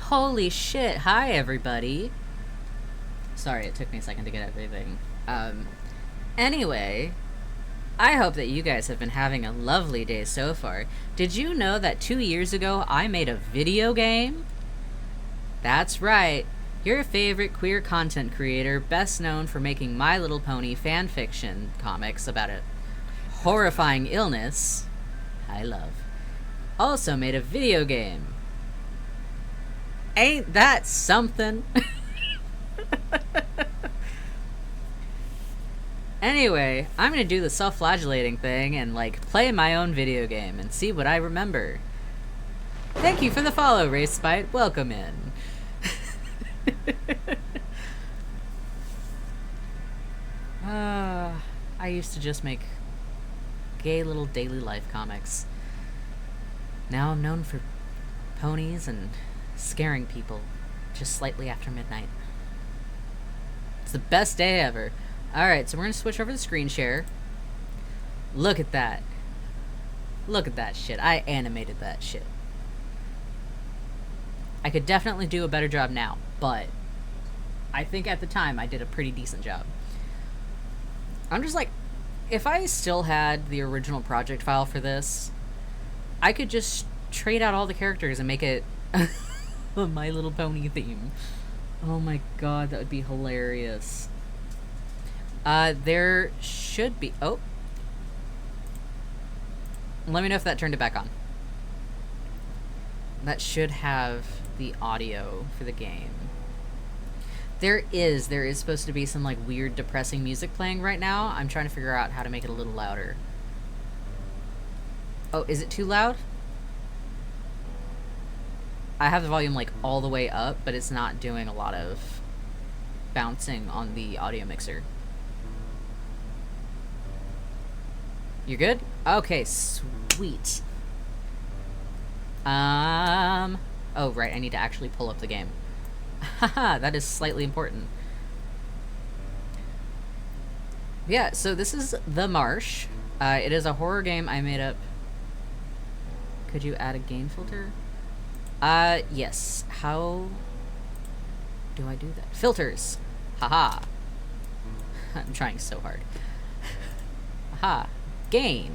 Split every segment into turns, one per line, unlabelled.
Holy shit. Hi, everybody. Sorry, it took me a second to get everything. Anyway, I hope that you guys have been having a lovely day so far. Did you know that 2 years ago I made a video game? That's right. Your favorite queer content creator, best known for making My Little Pony fanfiction comics about a horrifying illness I love, also made a video game. Ain't that something? Anyway, I'm gonna do the self-flagellating thing and, play my own video game and see what I remember. Thank you for the follow, Racebite. Welcome in. I used to just make gay little daily life comics. Now I'm known for ponies and scaring people just slightly after midnight. It's the best day ever. Alright, so we're gonna switch over to screen share. Look at that. Look at that shit. I animated that shit. I could definitely do a better job now, but I think at the time I did a pretty decent job. I'm just like, if I still had the original project file for this, I could just trade out all the characters and make it a My Little Pony theme. Oh my god, that would be hilarious. There should be... Oh. Let me know if that turned it back on. That should have the audio for the game. There is supposed to be some, weird, depressing music playing right now. I'm trying to figure out how to make it a little louder. Oh, is it too loud? I have the volume, all the way up, but it's not doing a lot of bouncing on the audio mixer. You're good? Okay, sweet. Oh, right, I need to actually pull up the game. Haha, that is slightly important. Yeah, so this is The Marsh. It is a horror game I made up. Could you add a gain filter? Yes. How do I do that? Filters! Haha. I'm trying so hard. Haha. Gain.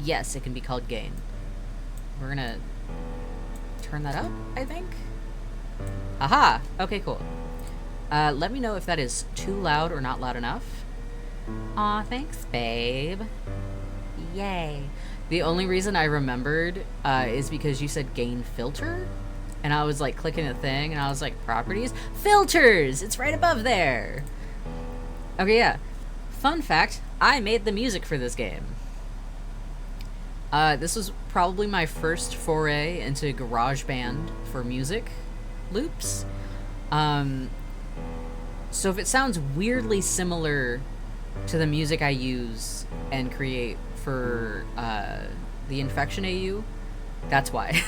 Yes, it can be called gain. We're gonna turn that up, I think? Haha! Okay, cool. Let me know if that is too loud or not loud enough. Aw, thanks, babe. Yay. The only reason I remembered is because you said gain filter, and I was clicking a thing, and I was like, properties? Filters! It's right above there! Okay, yeah. Fun fact, I made the music for this game. This was probably my first foray into GarageBand for music loops. So if it sounds weirdly similar to the music I use and create for the Infection AU, that's why.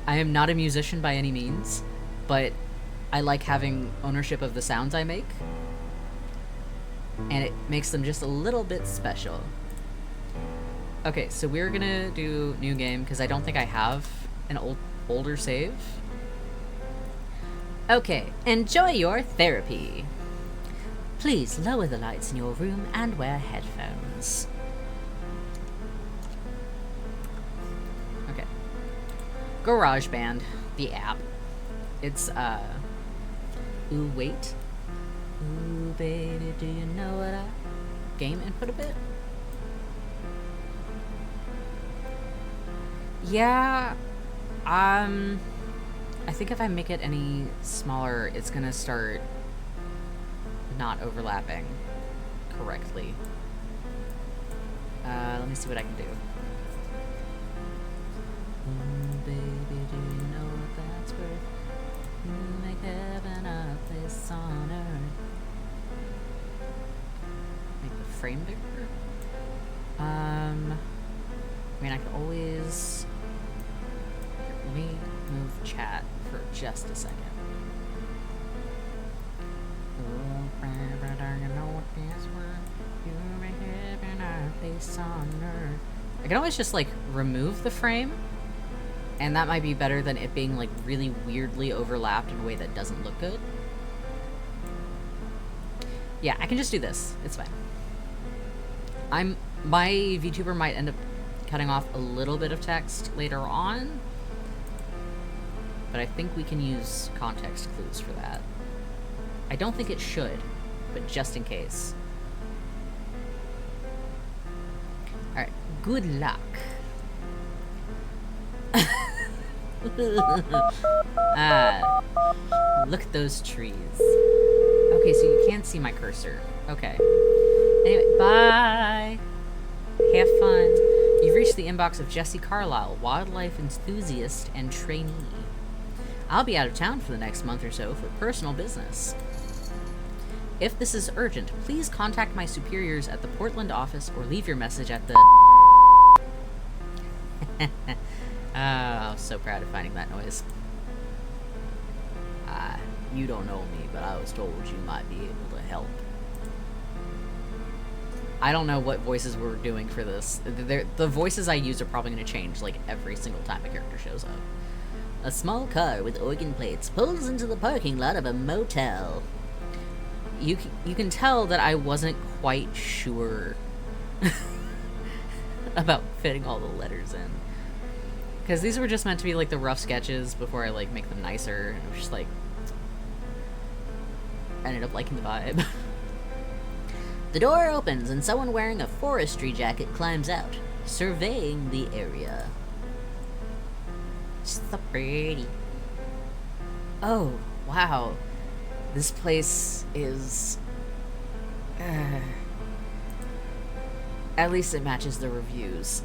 I am not a musician by any means, but I like having ownership of the sounds I make, and it makes them just a little bit special. Okay, so we're gonna do new game because I don't think I have an older save. Okay, enjoy your therapy. Please lower the lights in your room and wear headphones. Okay. GarageBand, the app. It's, ooh, wait. Ooh, baby, do you know what I... Game input a bit? Yeah, I think if I make it any smaller, it's gonna start not overlapping correctly. Let me see what I can do. Baby, do you know what that's worth? You make heaven a place on earth. Make the frame bigger? I mean, I could always... Let me move chat for just a second. I can always just remove the frame And that might be better than it being, like, really weirdly overlapped in a way that doesn't look good. Yeah, I can just do this. It's fine. My VTuber might end up cutting off a little bit of text later on, but I think we can use context clues for that. I don't think it should, but just in case. Alright, good luck. Look at those trees. Okay, so you can't see my cursor. Okay. Anyway, bye! Have fun. You've reached the inbox of Jesse Carlisle, wildlife enthusiast and trainee. I'll be out of town for the next month or so for personal business. If this is urgent, please contact my superiors at the Portland office or leave your message at the... I was so proud of finding that noise. You don't know me, but I was told you might be able to help. I don't know what voices we're doing for this. The voices I use are probably going to change, like, every single time a character shows up. A small car with organ plates pulls into the parking lot of a motel. You can tell that I wasn't quite sure about fitting all the letters in. Because these were just meant to be, like, the rough sketches before I, like, make them nicer. And I was just, like... I ended up liking the vibe. The door opens and someone wearing a forestry jacket climbs out, surveying the area. So pretty. Oh, wow. This place is... at least it matches the reviews.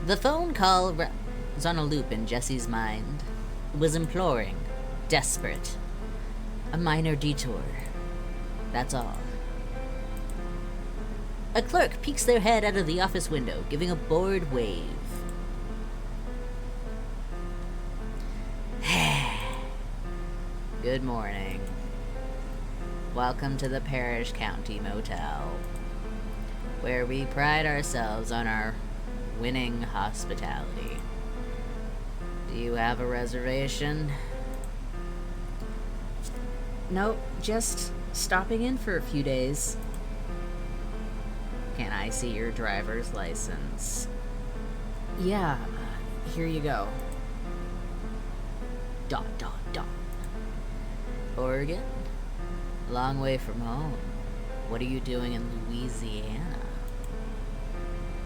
The phone call was on a loop in Jesse's mind. It was imploring, desperate. A minor detour. That's all. A clerk peeks their head out of the office window, giving a bored wave. Good morning. Welcome to the Parish County Motel, where we pride ourselves on our winning hospitality. Do you have a reservation? Nope, just stopping in for a few days. Can I see your driver's license? Yeah, here you go. ... Oregon? Long way from home. What are you doing in Louisiana?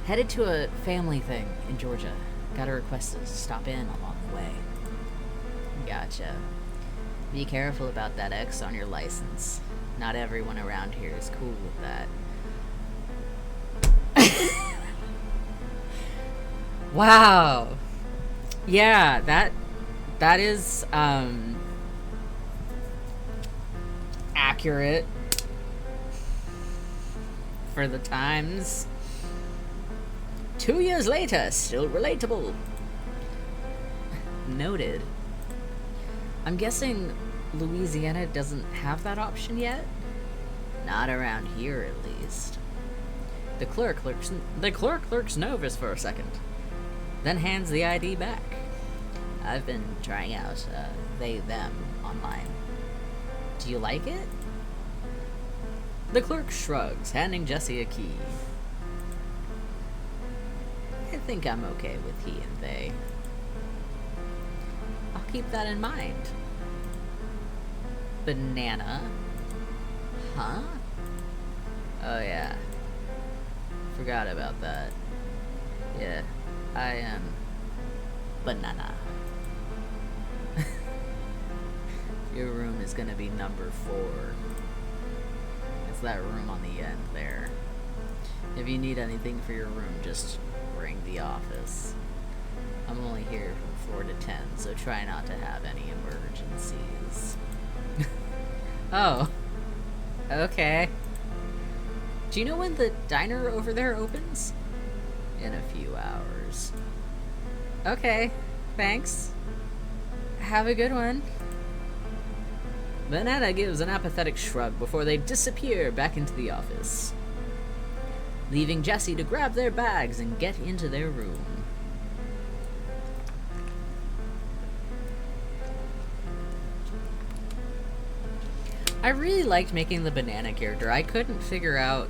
Headed to a family thing in Georgia. Got a request to stop in along the way. Gotcha. Be careful about that X on your license. Not everyone around here is cool with that. Wow. Yeah, that is accurate for the times. 2 years later, still relatable. Noted. I'm guessing Louisiana doesn't have that option yet? Not around here, at least. The clerk looks nervous for a second, then hands the ID back. I've been trying out they, them online. Do you like it? The clerk shrugs, handing Jesse a key. I think I'm okay with he and they. I'll keep that in mind. Banana? Huh? Oh yeah. Forgot about that. Yeah, I am banana. Your room is gonna be number 4. It's that room on the end there. If you need anything for your room, just ring the office. I'm only here from 4 to 10, so try not to have any emergencies. Oh. Okay. Do you know when the diner over there opens? In a few hours. Okay. Thanks. Have a good one. Banana gives an apathetic shrug before they disappear back into the office, leaving Jesse to grab their bags and get into their room. I really liked making the banana character. I couldn't figure out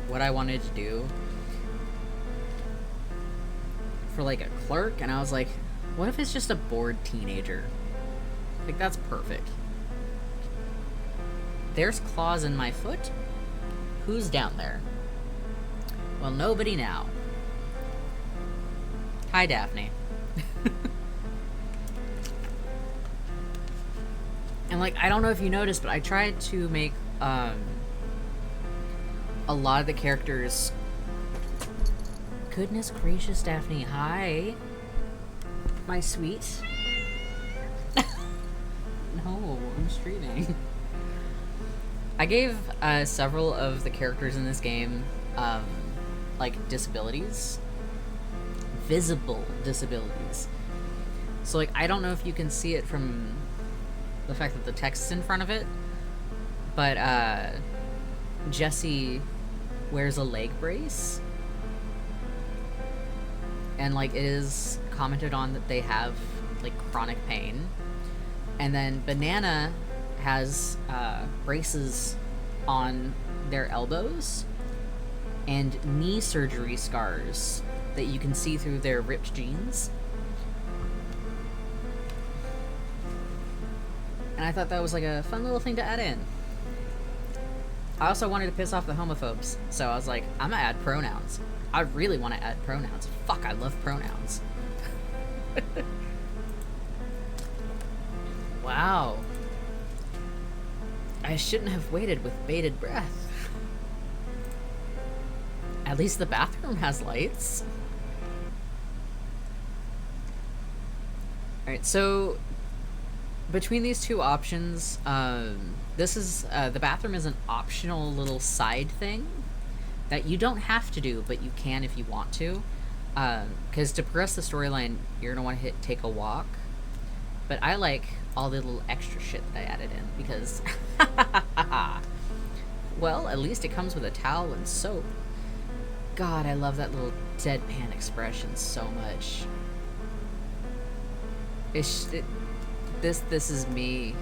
what I wanted to do for like a clerk, and I was like, what if it's just a bored teenager? Like, that's perfect. There's claws in my foot. Who's down there? Well, nobody now. Hi, Daphne. And, like, I don't know if you noticed, but I tried to make, a lot of the characters... Goodness gracious, Daphne. Hi. My sweet. No, I'm streaming. I gave, several of the characters in this game, like, disabilities. Visible disabilities. So, like, I don't know if you can see it from the fact that the text's in front of it, but Jessie wears a leg brace, and like it is commented on that they have like chronic pain. And then Banana has braces on their elbows and knee surgery scars that you can see through their ripped jeans. And I thought that was like a fun little thing to add in. I also wanted to piss off the homophobes, so I was like, I'm gonna add pronouns. I really want to add pronouns. Fuck, I love pronouns. Wow. I shouldn't have waited with bated breath. At least the bathroom has lights. Alright, so between these two options, this is, the bathroom is an optional little side thing that you don't have to do, but you can if you want to. Because to progress the storyline, you're going to want to take a walk. But I like all the little extra shit that I added in, because... well, at least it comes with a towel and soap. God, I love that little deadpan expression so much. This is me.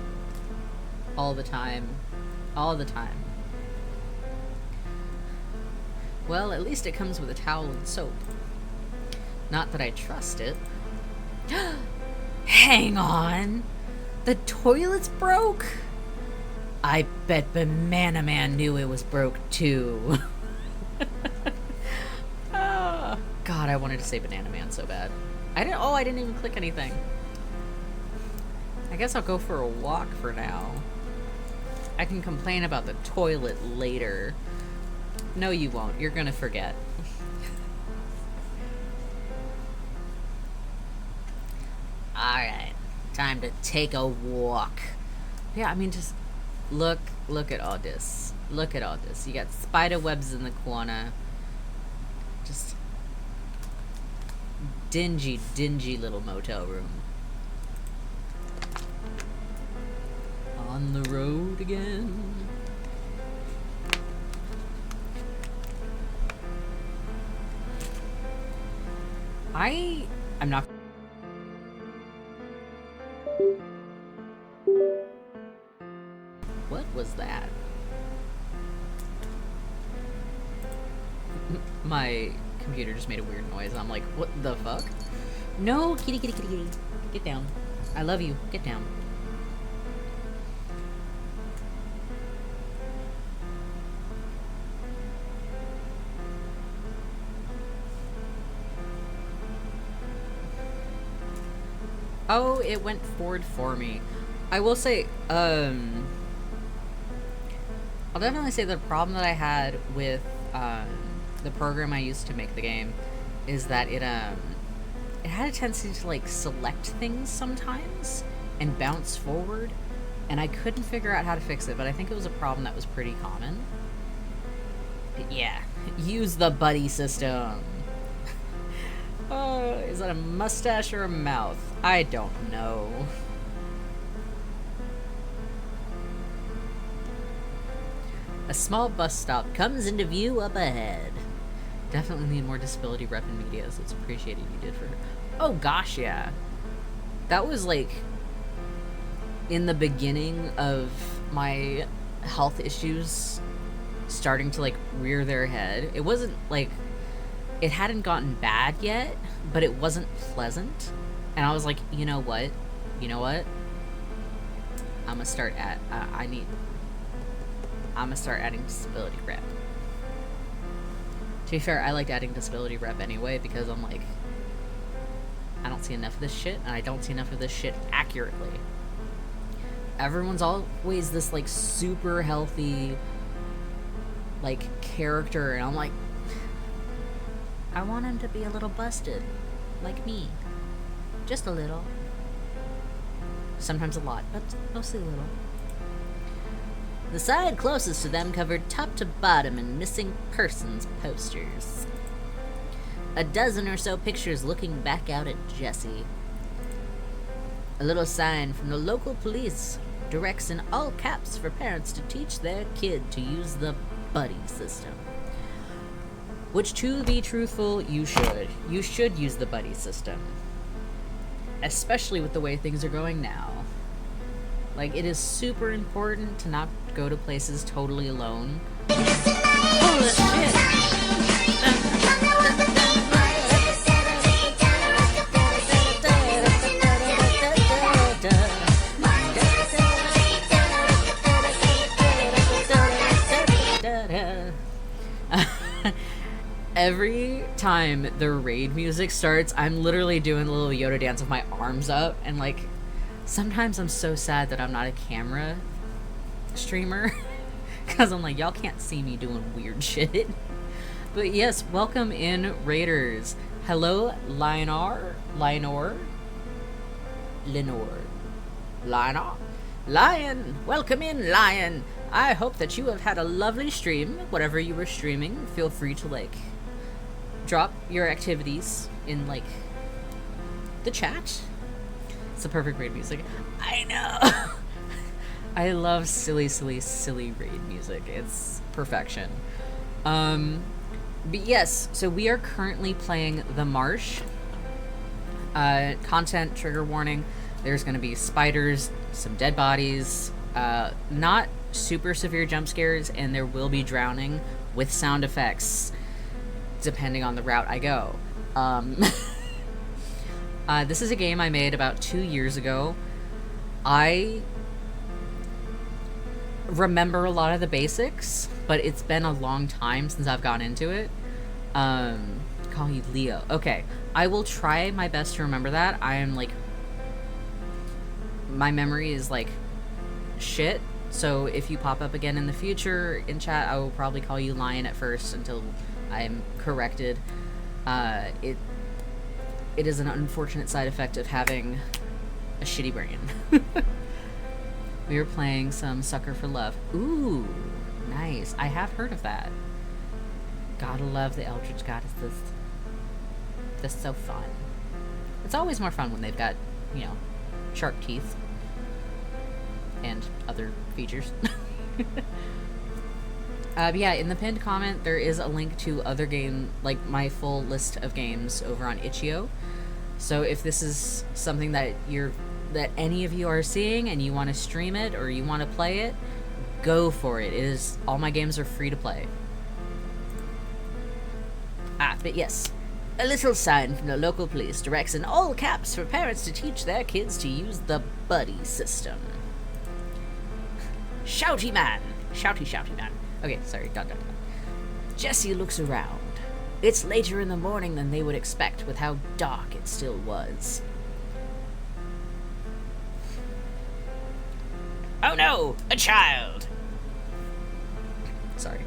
All the time. All the time. Well, at least it comes with a towel and soap. Not that I trust it. Hang on! The toilet's broke? I bet Banana Man knew it was broke too. Oh, God, I wanted to say Banana Man so bad. I didn't even click anything. I guess I'll go for a walk for now. I can complain about the toilet later. No, you won't. You're gonna forget. Alright. Time to take a walk. Yeah, I mean, just look at all this. Look at all this. You got spider webs in the corner. Just dingy little motel room. On the road again. I'm not... What was that? My computer just made a weird noise. I'm like, what the fuck? No, kitty. Get down. I love you. Get down. Oh, it went forward for me. I will say, I'll definitely say the problem that I had with, the program I used to make the game is that it had a tendency to, like, select things sometimes and bounce forward, and I couldn't figure out how to fix it, but I think it was a problem that was pretty common. But yeah, use the buddy system. Is that a mustache or a mouth? I don't know. A small bus stop comes into view up ahead. Definitely need more disability rep in media, so it's appreciated you did for her. Oh gosh, yeah. That was like in the beginning of my health issues starting to like rear their head. It wasn't like it hadn't gotten bad yet, but it wasn't pleasant. And I was like, you know what? I'm gonna start adding disability rep. To be fair, I liked adding disability rep anyway because I'm like, I don't see enough of this shit, and I don't see enough of this shit accurately. Everyone's always this like super healthy like character, and I'm like, I want him to be a little busted, like me. Just a little. Sometimes a lot, but mostly a little. The side closest to them covered top to bottom in missing persons posters. A dozen or so pictures looking back out at Jesse. A little sign from the local police directs in all caps for parents to teach their kid to use the buddy system. Which, to be truthful, you should. You should use the buddy system. Especially with the way things are going now. Like, it is super important to not go to places totally alone. Holy shit! Every time the raid music starts, I'm literally doing a little Yoda dance with my arms up, and like, sometimes I'm so sad that I'm not a camera streamer, because I'm like, y'all can't see me doing weird shit. But yes, welcome in, Raiders. Hello, Lionor? Lion! Welcome in, Lion! I hope that you have had a lovely stream. Whatever you were streaming, feel free to, like, drop your activities in, like, the chat. It's the perfect raid music. I know! I love silly raid music. It's perfection. But yes, so we are currently playing the Marsh. Content, trigger warning. There's gonna be spiders, some dead bodies, not super severe jump scares, and there will be drowning with sound effects, depending on the route I go. This is a game I made about 2 years ago. I remember a lot of the basics, but it's been a long time since I've gone into it. Call you Leo. Okay, I will try my best to remember that. I am like, my memory is like shit, so if you pop up again in the future in chat, I will probably call you Lion at first until I'm corrected. It is an unfortunate side effect of having a shitty brain. We were playing some Sucker for Love. Ooh, nice. I have heard of that. Gotta love the Eldritch Goddesses. That's so fun. It's always more fun when they've got, you know, shark teeth and other features. But yeah, in the pinned comment, there is a link to other game, like my full list of games over on Itch.io. So if this is something that any of you are seeing and you want to stream it or you want to play it, go for it. All my games are free to play. But yes. A little sign from the local police directs in all caps for parents to teach their kids to use the buddy system. Shouty man. Shouty man. Okay, sorry. Done. Jesse looks around. It's later in the morning than they would expect with how dark it still was. Oh no! A child! Sorry.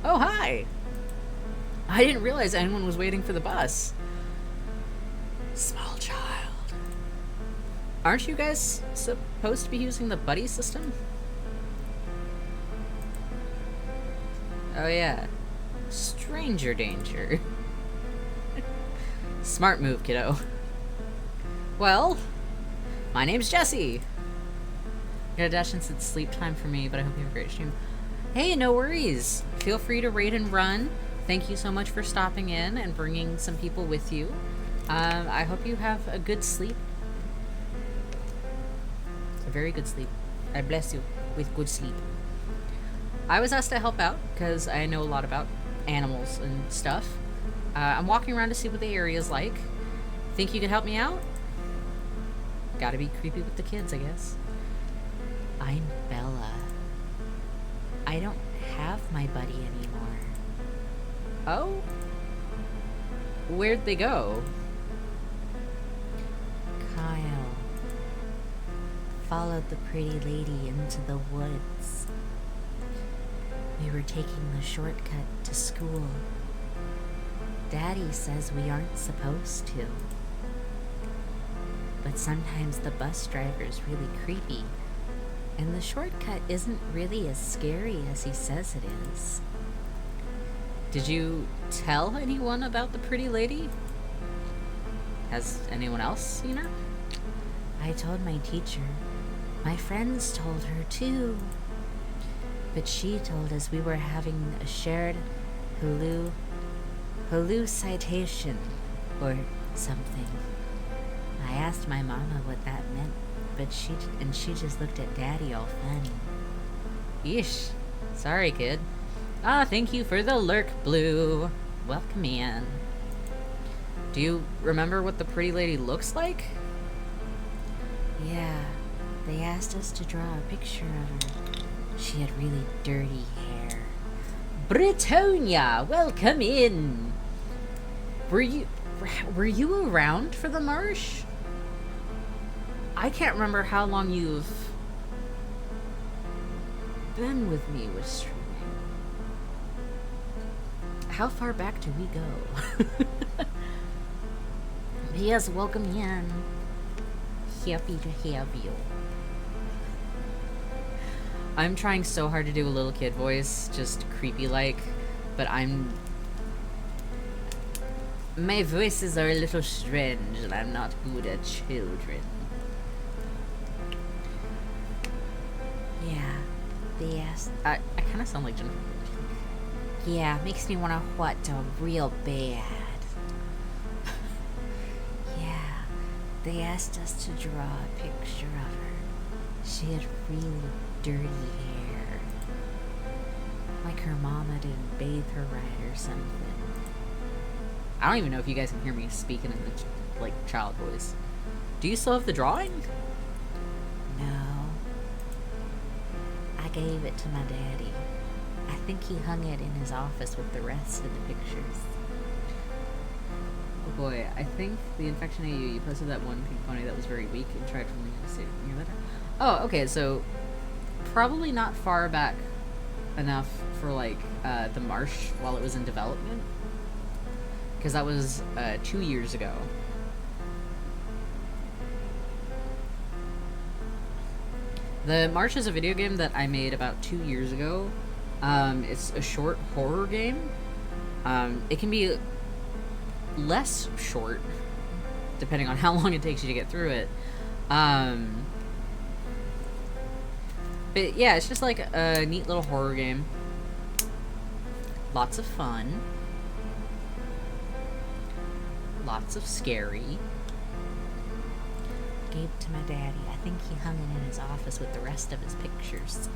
Oh, hi! I didn't realize anyone was waiting for the bus. Small child. Aren't you guys supposed to be using the buddy system? Oh yeah. Stranger danger. Smart move, kiddo. Well, my name's Jesse. Gotta dash since it's sleep time for me, but I hope you have a great stream. Hey, no worries. Feel free to raid and run. Thank you so much for stopping in and bringing some people with you. I hope you have a good sleep. A very good sleep. I bless you with good sleep. I was asked to help out because I know a lot about animals and stuff. I'm walking around to see what the area is like. Think you could help me out? Gotta be creepy with the kids, I guess. I'm Bella. I don't have my buddy anymore. Oh? Where'd they go? Kyle followed the pretty lady into the woods. We were taking the shortcut to school. Daddy says we aren't supposed to. But sometimes the bus driver's really creepy, and the shortcut isn't really as scary as he says it is. Did you tell anyone about the pretty lady? Has anyone else seen her? I told my teacher. My friends told her too. But she told us we were having a shared hallucination or something. I asked my mama what that meant, but she just looked at Daddy all funny. Yeesh. Sorry, kid. Thank you for the lurk, Blue. Welcome in. Do you remember what the pretty lady looks like? Yeah. They asked us to draw a picture of her. She had really dirty hair. Britonia, welcome in. Were you around for the Marsh? I can't remember how long you've been with me with streaming. How far back do we go? Yes, welcome in. Happy to have you. I'm trying so hard to do a little kid voice, just creepy like, but my voices are a little strange and I'm not good at children. Yeah, they asked. I kind of sound like Jennifer. Yeah, makes me want to what real bad. Yeah, they asked us to draw a picture of her. She had really dirty hair. Like her mama didn't bathe her right or something. I don't even know if you guys can hear me speaking in the, like, child voice. Do you still have the drawing? No. I gave it to my daddy. I think he hung it in his office with the rest of the pictures. Oh boy, I think the infection AU, you posted that one pink pony that was very weak and tried for me to save me that. Oh, okay, so probably not far back enough for, like, the Marsh while it was in development. Because that was 2 years ago. The Marsh is a video game that I made about 2 years ago. It's a short horror game. It can be less short, depending on how long it takes you to get through it. But yeah, it's just like a neat little horror game. Lots of fun. Lots of scary. Gave it to my daddy. I think he hung it in his office with the rest of his pictures.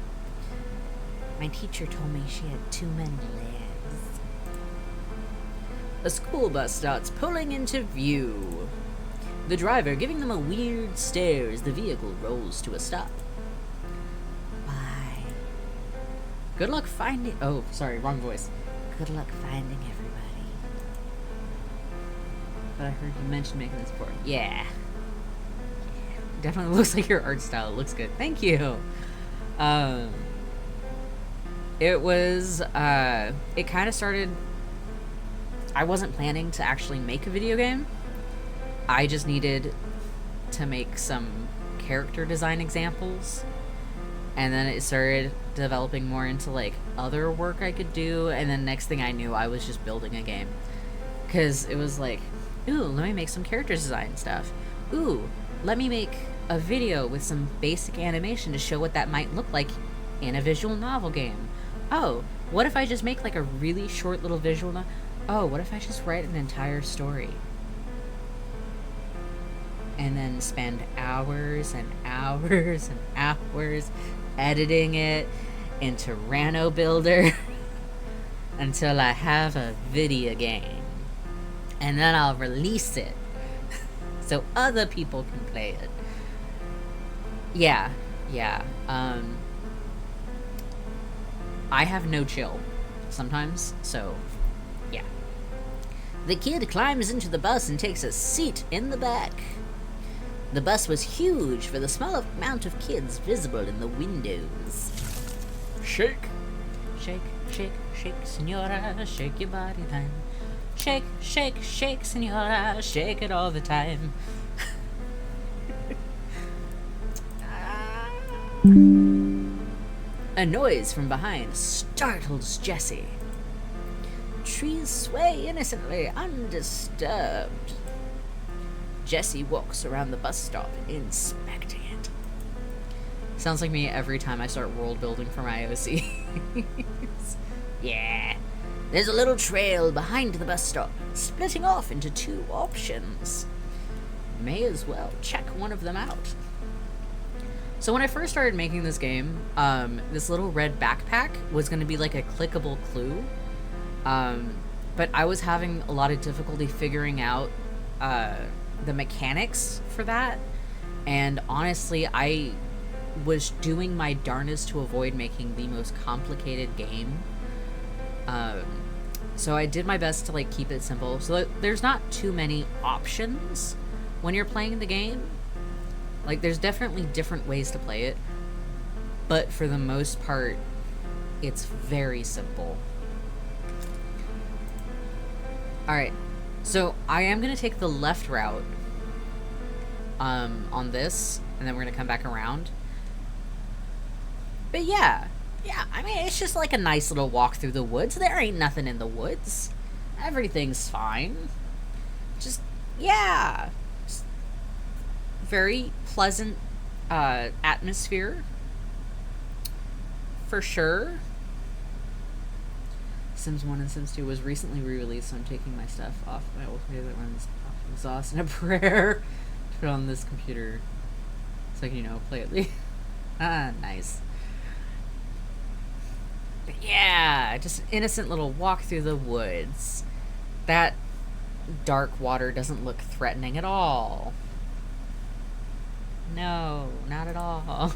My teacher told me she had too many legs. A school bus starts pulling into view. The driver giving them a weird stare as the vehicle rolls to a stop. Bye. Good luck finding... Oh, sorry, wrong voice. Good luck finding everybody. But I heard you mention making this before. Yeah. Definitely looks like your art style. It looks good. Thank you. It was, it kind of started... I wasn't planning to actually make a video game. I just needed to make some character design examples. And then it started developing more into, like, other work I could do. And then next thing I knew, I was just building a game. Because it was like... Ooh, let me make some character design stuff. Ooh, let me make a video with some basic animation to show what that might look like in a visual novel game. Oh, what if I just make like a really short little visual novel? Oh, what if I just write an entire story? and then spend hours and hours and hours editing it into Rano Builder until I have a video game. And then I'll release it so other people can play it. Yeah. I have no chill sometimes, so yeah. The kid climbs into the bus and takes a seat in the back. The bus was huge for the small amount of kids visible in the windows.
Shake.
Shake, shake, shake, senora, shake your body then. Shake, shake, shake, senora, shake it all the time. A noise from behind startles Jessie. Trees sway innocently, undisturbed. Jessie walks around the bus stop, inspecting it. Sounds like me every time I start world building for my OC. Yeah. There's a little trail behind the bus stop, splitting off into two options. May as well check one of them out. So when I first started making this game, this little red backpack was going to be like a clickable clue. But I was having a lot of difficulty figuring out the mechanics for that. And honestly, I was doing my darnest to avoid making the most complicated game. So I did my best to like keep it simple. So there's not too many options when you're playing the game. Like, there's definitely different ways to play it, but for the most part, it's very simple. Alright, so I am going to take the left route on this, and then we're going to come back around. But yeah, I mean, it's just like a nice little walk through the woods. There ain't nothing in the woods. Everything's fine. Just, yeah. Very pleasant atmosphere, for sure. Sims 1 and Sims 2 was recently re-released, so I'm taking my stuff off my old computer that runs off exhaust and a prayer to put on this computer so I can, you know, play it. Nice. But yeah, just an innocent little walk through the woods. That dark water doesn't look threatening at all. No, not at all.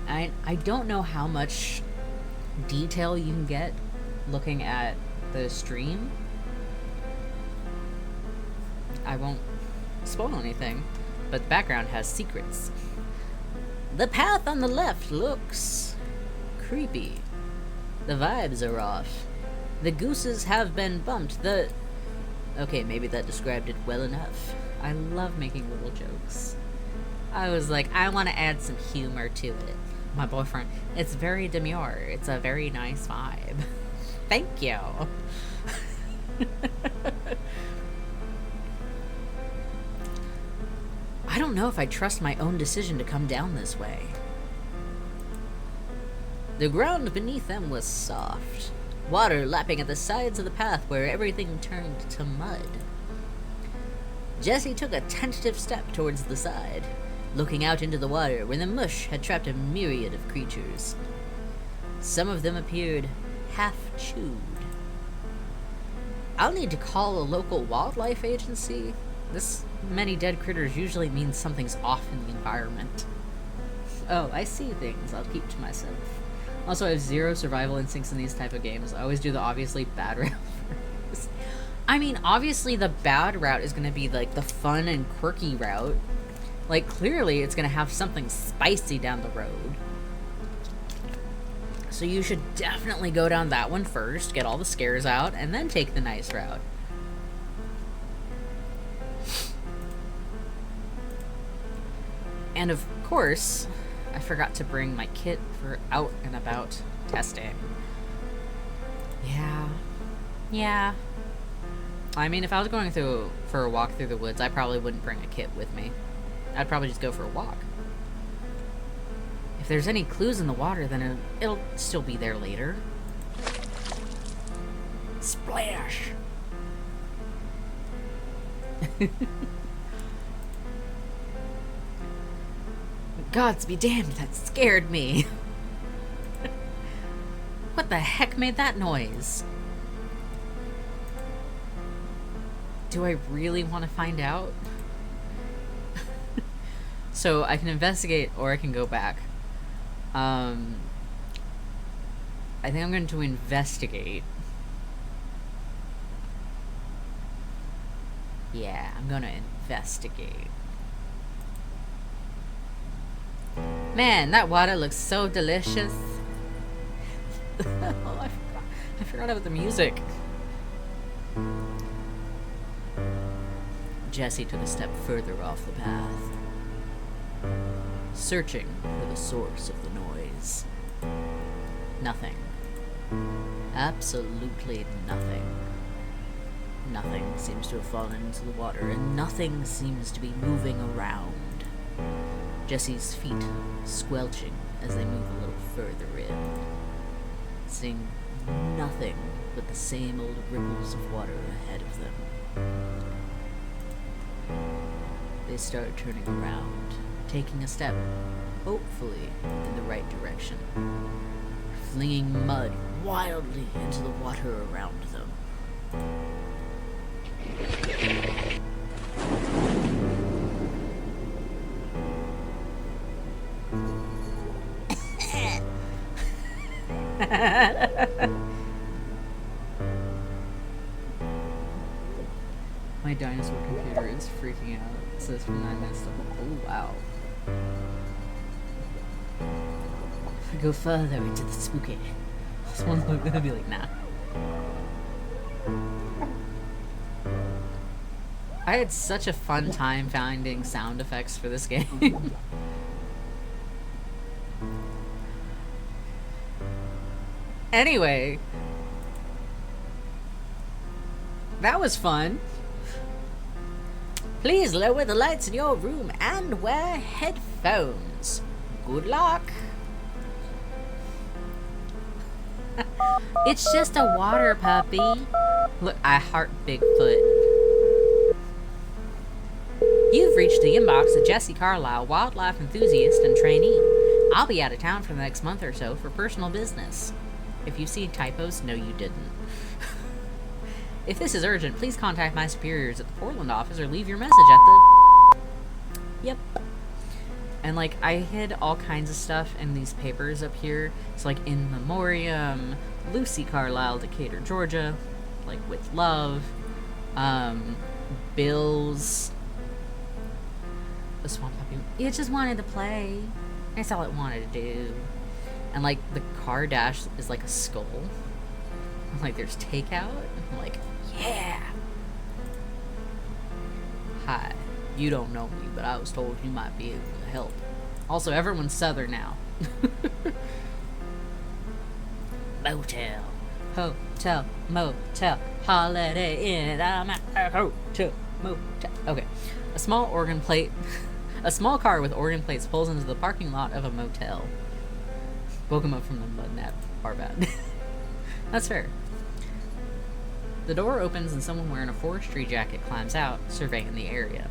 I don't know how much detail you can get looking at the stream. I won't spoil anything, but the background has secrets. The path on the left looks creepy. The vibes are off. The gooses have been bumped. Okay, maybe that described it well enough. I love making little jokes. I was like, I want to add some humor to it. My boyfriend, it's very demure. It's a very nice vibe. Thank you. I don't know if I trust my own decision to come down this way. The ground beneath them was soft, water lapping at the sides of the path where everything turned to mud. Jessie took a tentative step towards the side, looking out into the water where the mush had trapped a myriad of creatures. Some of them appeared half-chewed. I'll need to call a local wildlife agency. This many dead critters usually means something's off in the environment. Oh, I see things I'll keep to myself. Also, I have zero survival instincts in these type of games. I always do the obviously bad route first. I mean, obviously the bad route is going to be, like, the fun and quirky route. Like, clearly it's going to have something spicy down the road. So you should definitely go down that one first, get all the scares out, and then take the nice route. And of course, I forgot to bring my kit for out and about testing. Yeah. I mean, if I was going for a walk through the woods, I probably wouldn't bring a kit with me. I'd probably just go for a walk. If there's any clues in the water, then it'll still be there later. Splash! Gods be damned, that scared me. What the heck made that noise? Do I really want to find out? So I can investigate or I can go back. I think I'm going to investigate. Yeah, I'm going to investigate. Man, that water looks so delicious. Oh, I forgot about the music. Jesse took a step further off the path, searching for the source of the noise. Nothing. Absolutely nothing. Nothing seems to have fallen into the water, and nothing seems to be moving around. Jesse's feet squelching as they move a little further in, seeing nothing but the same old ripples of water ahead of them. They start turning around, taking a step, hopefully in the right direction, flinging mud wildly into the water around them. My dinosaur computer is freaking out. It says from 9 minutes to... Oh, wow. Go further into the spooky. This one's gonna be like, nah. I had such a fun time finding sound effects for this game. Anyway, that was fun. Please lower the lights in your room and wear headphones. Good luck. It's just a water puppy. Look, I heart Bigfoot. You've reached the inbox of Jesse Carlisle, wildlife enthusiast and trainee. I'll be out of town for the next month or so for personal business. If you see typos, no you didn't. If this is urgent, please contact my superiors at the Portland office or leave your message at the... Yep. And, like, I hid all kinds of stuff in these papers up here. It's like, in memoriam, Lucy Carlisle, Decatur, Georgia, like, with love, Bill's... The swamp puppy. It just wanted to play. That's all it wanted to do. And, like, the car dash is like a skull. Like, there's takeout. I'm like, yeah! Hi. You don't know me, but I was told you might be able to help. Also, everyone's Southern now. Motel. Hotel. Motel. Holiday Inn. I'm at a hotel. Motel. Okay. A small car with organ plates pulls into the parking lot of a motel. Woke him up from the mud nap. Our bad. That's fair. The door opens and someone wearing a forestry jacket climbs out, surveying the area.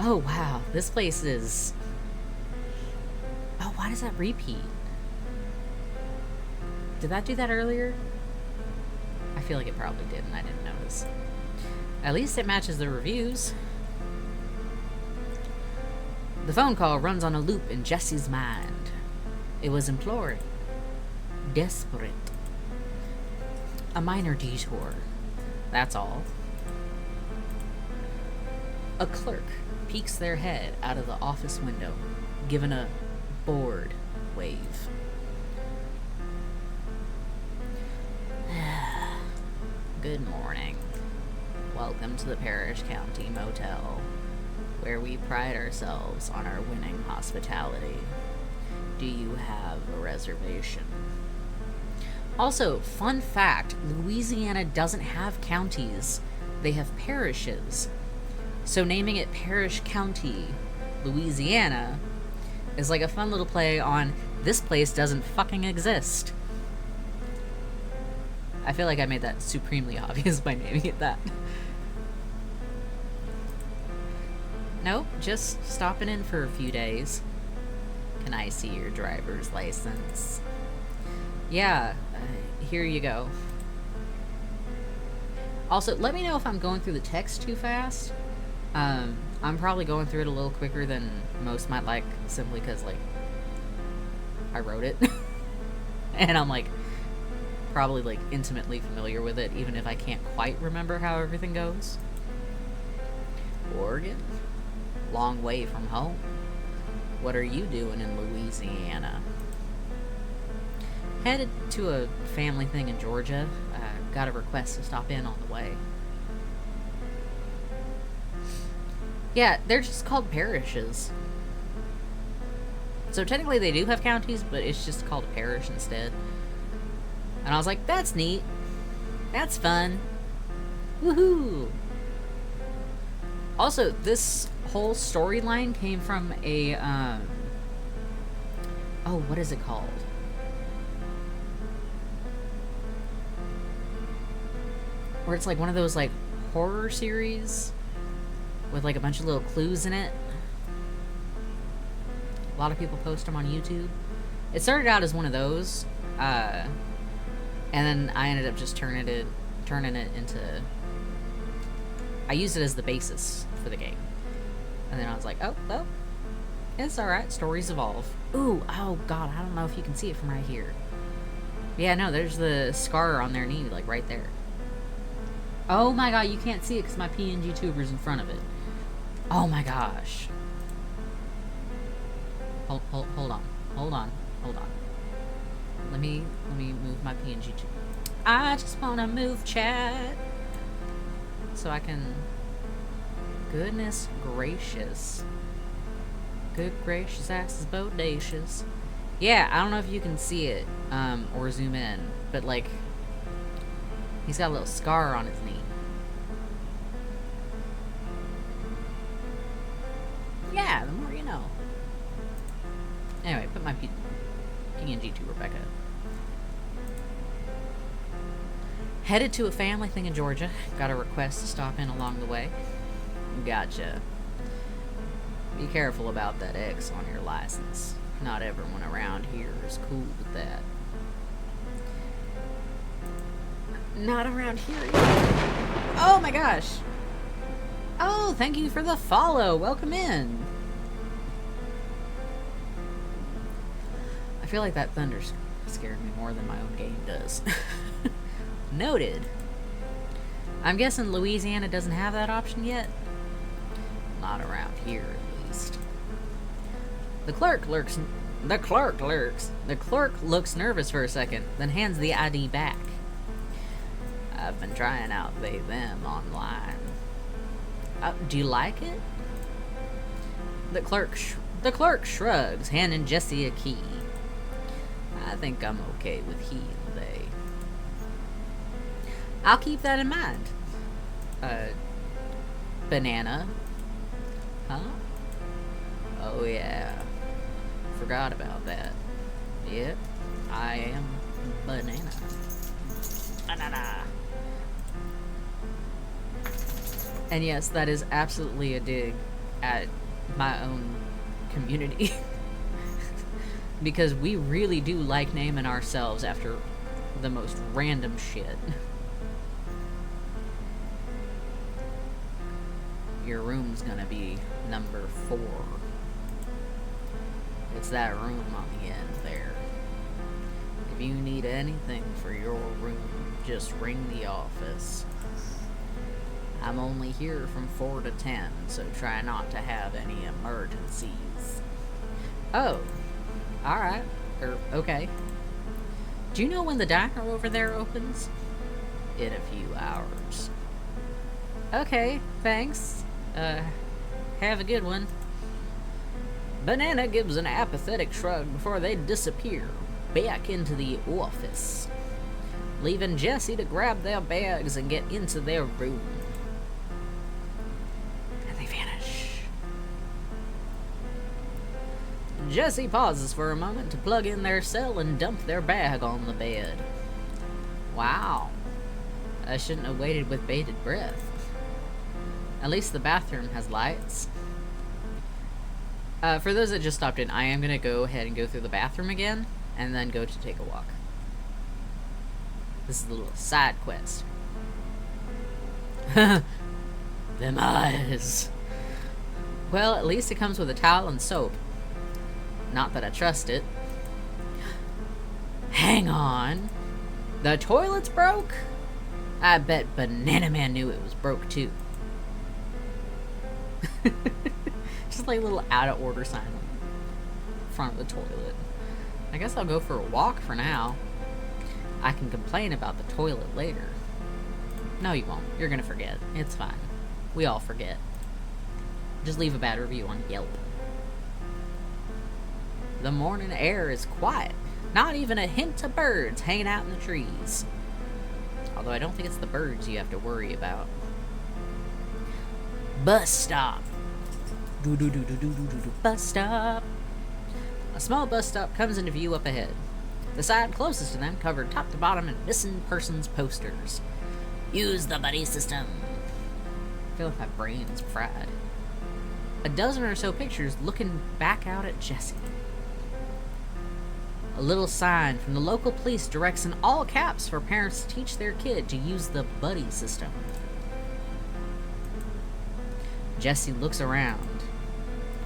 Oh, wow. This place is... Oh, why does that repeat? Did that do that earlier? I feel like it probably did and I didn't notice. At least it matches the reviews. The phone call runs on a loop in Jesse's mind. It was imploring. Desperate. A minor detour. That's all. A clerk peeks their head out of the office window, given a bored wave. Good morning. Welcome to the Parish County Motel, where we pride ourselves on our winning hospitality. Do you have a reservation? Also, fun fact, Louisiana doesn't have counties. They have parishes. So naming it Parish County, Louisiana, is like a fun little play on this place doesn't fucking exist. I feel like I made that supremely obvious by naming it that. Nope, just stopping in for a few days. Can I see your driver's license? Yeah, here you go. Also, let me know if I'm going through the text too fast. I'm probably going through it a little quicker than most might like, simply because, like, I wrote it. And I'm, like, probably, like, intimately familiar with it, even if I can't quite remember how everything goes. Oregon? Long way from home. What are you doing in Louisiana? Headed to a family thing in Georgia. Got a request to stop in on the way. Yeah, they're just called parishes. So technically they do have counties, but it's just called a parish instead. And I was like, that's neat. That's fun. Woohoo! Also, this whole storyline came from a, oh, what is it called? Where it's like one of those, like, horror series with, like, a bunch of little clues in it. A lot of people post them on YouTube. It started out as one of those, and then I ended up just turning it into... I used it as the basis for the game. And then I was like, oh, well, it's alright, stories evolve. Ooh, oh god, I don't know if you can see it from right here. Yeah, no, there's the scar on their knee, like, right there. Oh my god, you can't see it because my PNG tuber's in front of it. Oh my gosh. Hold on. Let me move my PNG tuber. I just wanna move, chat. So I can... Goodness gracious. Good gracious, ass is bodacious. Yeah, I don't know if you can see it, or zoom in, but, like, he's got a little scar on his knee. Yeah, the more you know. Anyway, put my PNG tuber back up. Headed to a family thing in Georgia. Got a request to stop in along the way. Gotcha. Be careful about that X on your license. Not everyone around here is cool with that. Not around here either. Oh my gosh. Oh, thank you for the follow. Welcome in. I feel like that thunder scared me more than my own game does. Noted. I'm guessing Louisiana doesn't have that option yet. Not around here, at least. The clerk looks nervous for a second, then hands the ID back. I've been trying out they them online. Do you like it? The clerk shrugs, handing Jesse a key. I think I'm okay with he and they. I'll keep that in mind. Banana. Huh? Oh yeah. Forgot about that. Yep, I am banana. Banana. And yes, that is absolutely a dig at my own community. Because we really do like naming ourselves after the most random shit. Your room's gonna be number 4. It's that room on the end there. If you need anything for your room, just ring the office. I'm only here from 4 to 10, so try not to have any emergencies. Oh, alright. Okay. Do you know when the diner over there opens? In a few hours. Okay, thanks. Have a good one. Banana gives an apathetic shrug before they disappear back into the office, leaving Jesse to grab their bags and get into their room. And they vanish. Jesse pauses for a moment to plug in their cell and dump their bag on the bed. Wow. I shouldn't have waited with bated breath. At least the bathroom has lights. For those that just stopped in, I am going to go ahead and go through the bathroom again, and then go to take a walk. This is a little side quest. Them eyes. Well, at least it comes with a towel and soap. Not that I trust it. Hang on. The toilet's broke? I bet Banana Man knew it was broke too. Just like a little out of order sign on the front of the toilet. I guess I'll go for a walk for now. I can complain about the toilet later. No, you won't. You're gonna forget. It's fine. We all forget. Just leave a bad review on Yelp. The morning air is quiet. Not even a hint of birds hanging out in the trees. Although I don't think it's the birds you have to worry about. Bus stop. Bus stop. A small bus stop comes into view up ahead. The side closest to them covered top to bottom in missing persons posters. Use the buddy system. I feel like my brain's fried. A dozen or so pictures looking back out at Jessie. A little sign from the local police directs in all caps for parents to teach their kid to use the buddy system. Jessie looks around.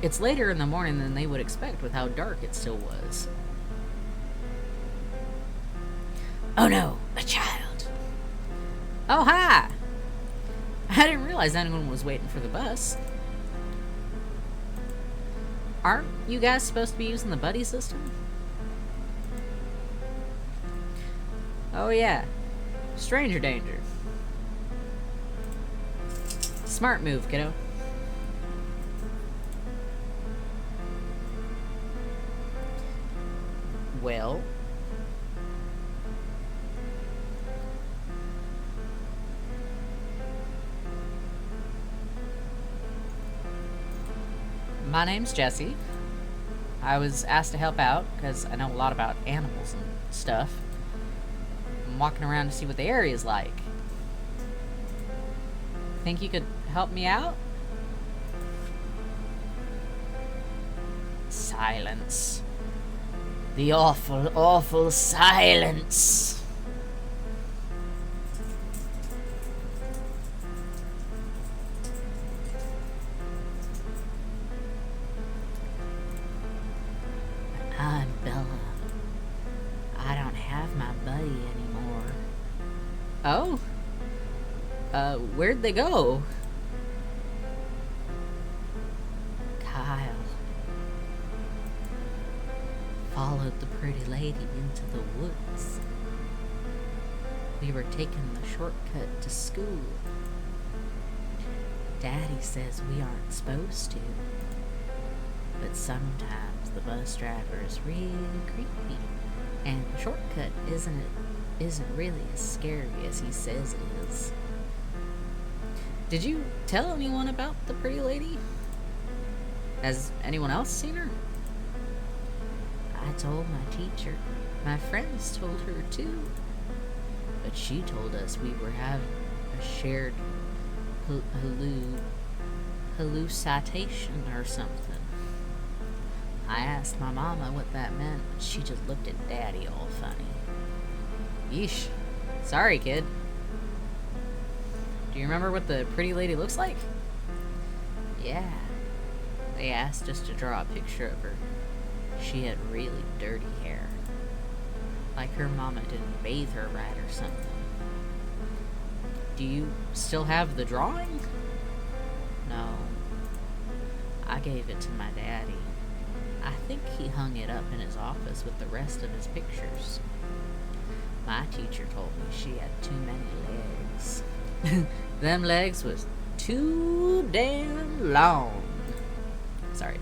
It's later in the morning than they would expect with how dark it still was. Oh no, a child. Oh, hi! I didn't realize anyone was waiting for the bus. Aren't you guys supposed to be using the buddy system? Oh yeah, stranger danger. Smart move, kiddo. Well, my name's Jessie. I was asked to help out because I know a lot about animals and stuff. I'm walking around to see what the area's like. Think you could help me out? Silence. The awful, awful silence. I'm Bella. I don't have my buddy anymore. Oh? Where'd they go? Kyle followed the pretty lady into the woods. We were taking the shortcut to school. Daddy says we aren't supposed to, but sometimes the bus driver is really creepy, and the shortcut isn't really as scary as he says it is. Did you tell anyone about the pretty lady? Has anyone else seen her? I told my teacher. My friends told her too. But she told us we were having a shared hallucination or something. I asked my mama what that meant, but she just looked at Daddy all funny. Yeesh. Sorry, kid. Do you remember what the pretty lady looks like? Yeah. They asked us to draw a picture of her. She had really dirty hair. Like her mama didn't bathe her right or something. Do you still have the drawing? No. I gave it to my daddy. I think he hung it up in his office with the rest of his pictures. My teacher told me she had too many legs. Them legs was too damn long. Sorry.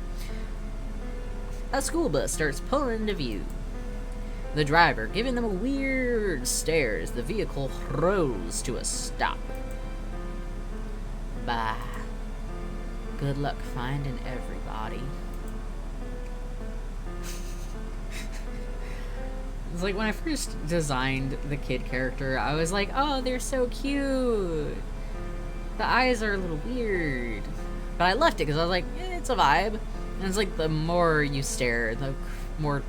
A school bus starts pulling into view. The driver giving them a weird stare as the vehicle rolls to a stop. Bye. Good luck finding everybody. It's like when I first designed the kid character, I was like, oh, they're so cute. The eyes are a little weird. But I left it because I was like, it's a vibe. And it's like the more you stare, the more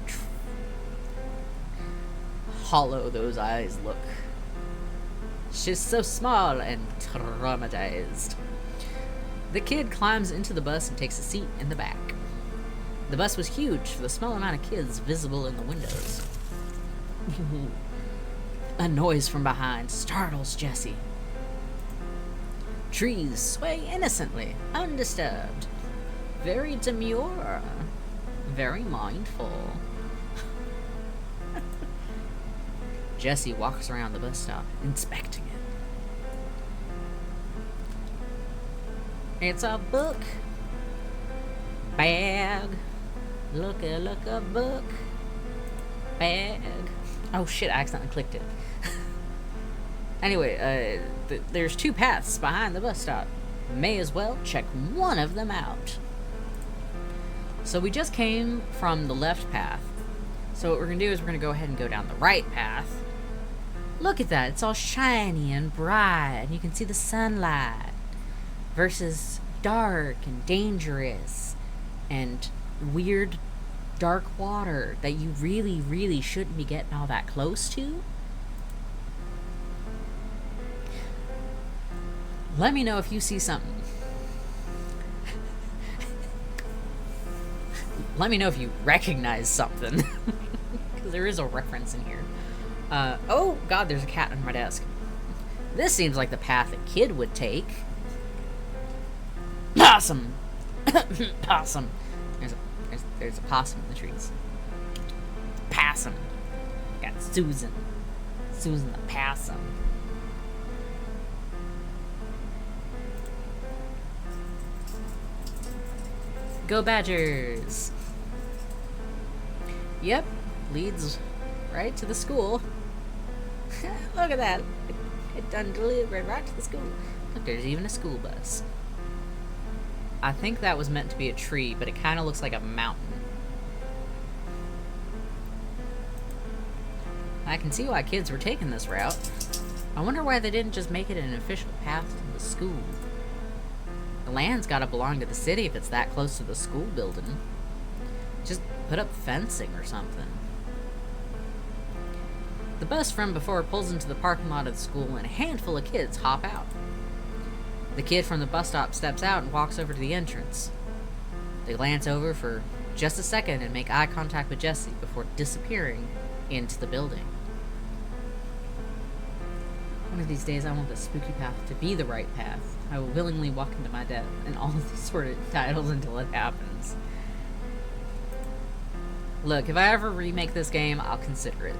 hollow those eyes look. She's so small and traumatized. The kid climbs into the bus and takes a seat in the back. The bus was huge for the small amount of kids visible in the windows. A noise from behind startles Jessie. Trees sway innocently, undisturbed. Very demure. Very mindful. Jessie walks around the bus stop, inspecting it. It's a book. Bag. Look a book. Bag. Oh shit, I accidentally clicked it. Anyway, there's two paths behind the bus stop. May as well check one of them out. So we just came from the left path. So what we're gonna do is we're gonna go ahead and go down the right path. Look at that, it's all shiny and bright, and you can see the sunlight. Versus dark and dangerous and weird dark water that you really, really shouldn't be getting all that close to. Let me know if you see something. Let me know if you recognize something. Because there is a reference in here. Oh god, there's a cat on my desk. This seems like the path a kid would take. Possum! Possum. There's a possum in the trees. Possum. Got Susan. Susan the possum. Go Badgers! Yep, leads right to the school. Look at that. It done delivered right to the school. Look, there's even a school bus. I think that was meant to be a tree, but it kind of looks like a mountain. I can see why kids were taking this route. I wonder why they didn't just make it an official path to the school. The land's gotta belong to the city if it's that close to the school building. Just put up fencing or something. The bus from before pulls into the parking lot of the school and a handful of kids hop out. The kid from the bus stop steps out and walks over to the entrance. They glance over for just a second and make eye contact with Jessie before disappearing into the building. One of these days I want the spooky path to be the right path. I will willingly walk into my death and all of these sort of titles until it happens. Look, if I ever remake this game, I'll consider it.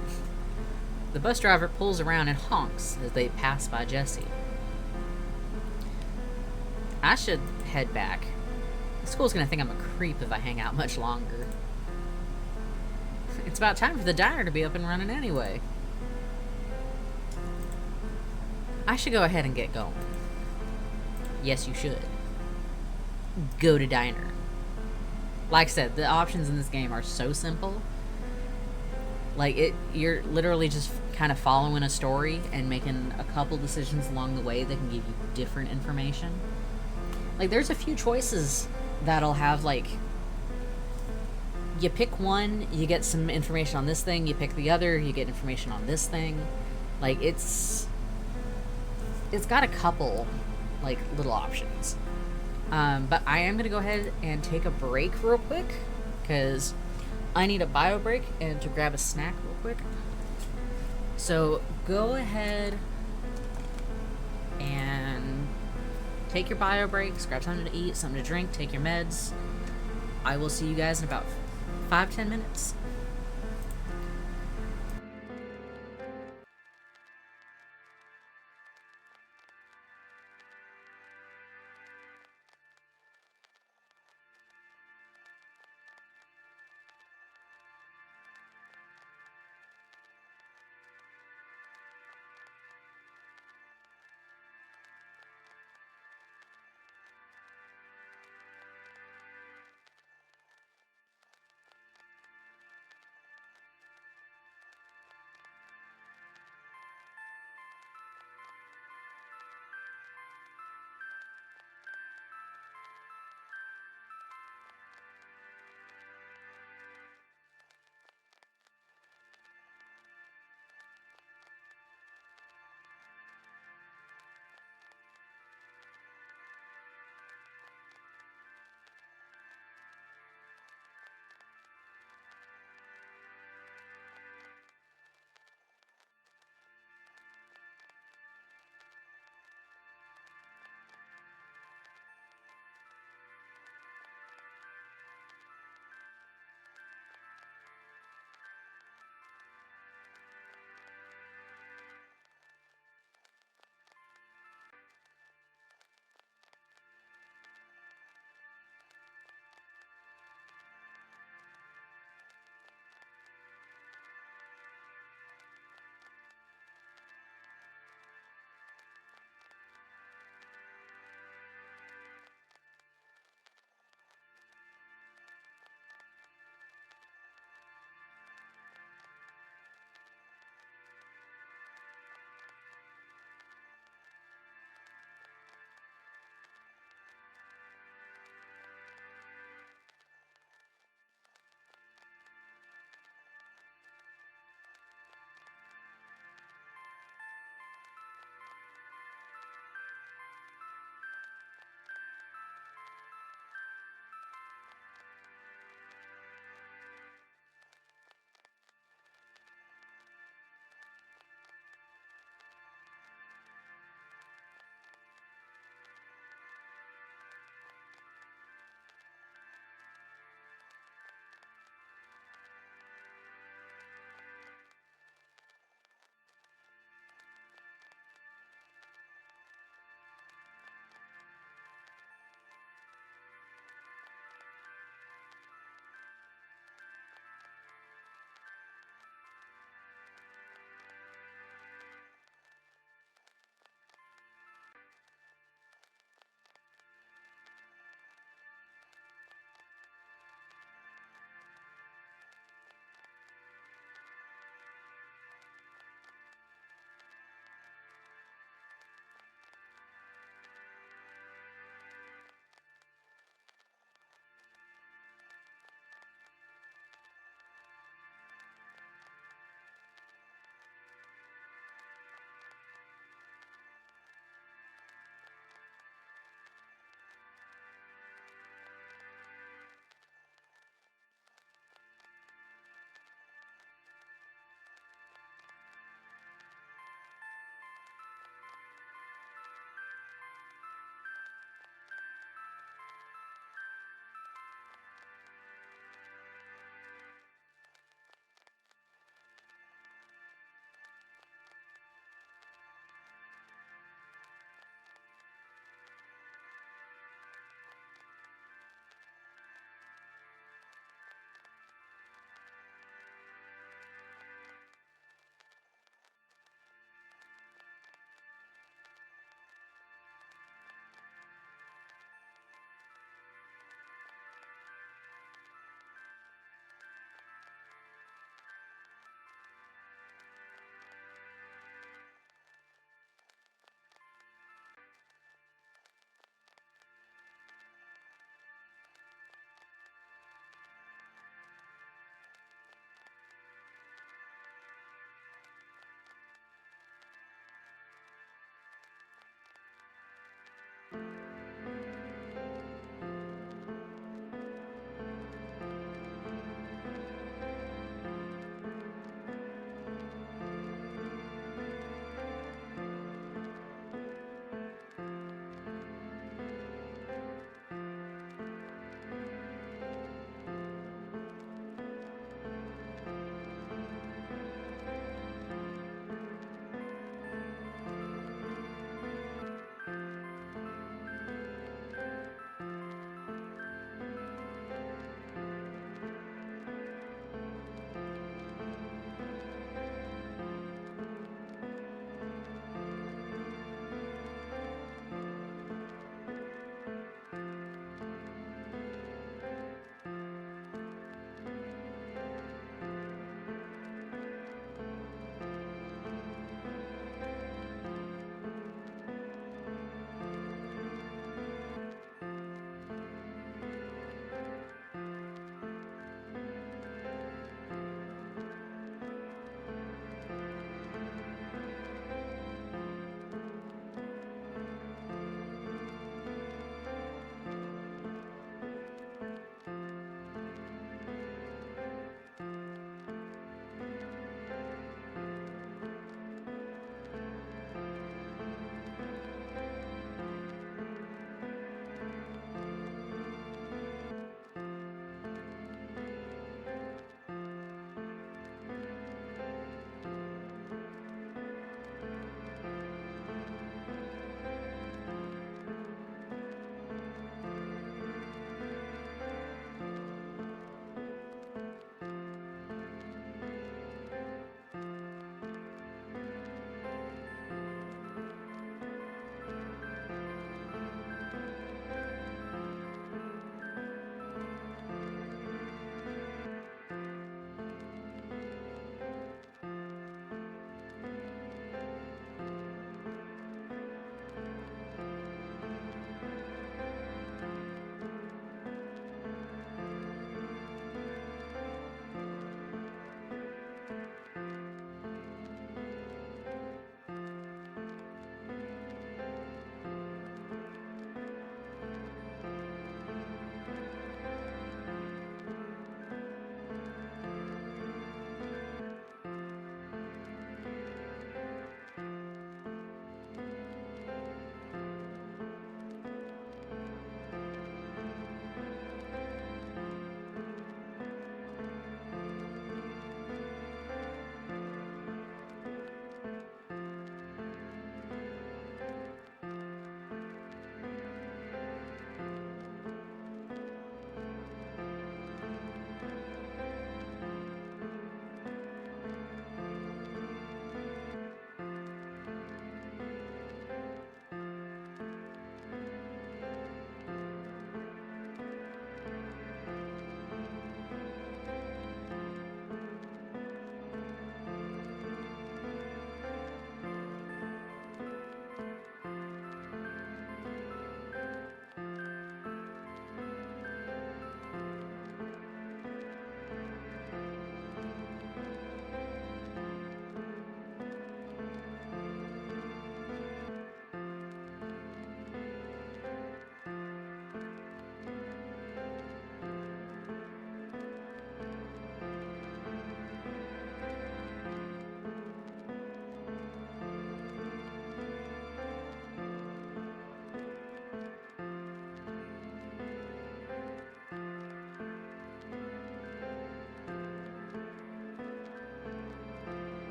The bus driver pulls around and honks as they pass by Jessie. I should head back. The school's gonna think I'm a creep if I hang out much longer. It's about time for the diner to be up and running anyway. I should go ahead and get going. Yes, you should. Go to diner. Like I said, the options in this game are so simple. Like, you're literally just kind of following a story and making a couple decisions along the way that can give you different information. Like, there's a few choices that'll have, like, you pick one, you get some information on this thing, you pick the other, you get information on this thing. Like, it's got a couple, like, little options. But I am going to go ahead and take a break real quick, because I need a bio break and to grab a snack real quick. So, go ahead and take your bio breaks, grab something to eat, something to drink, take your meds. I will see you guys in about 5-10 minutes.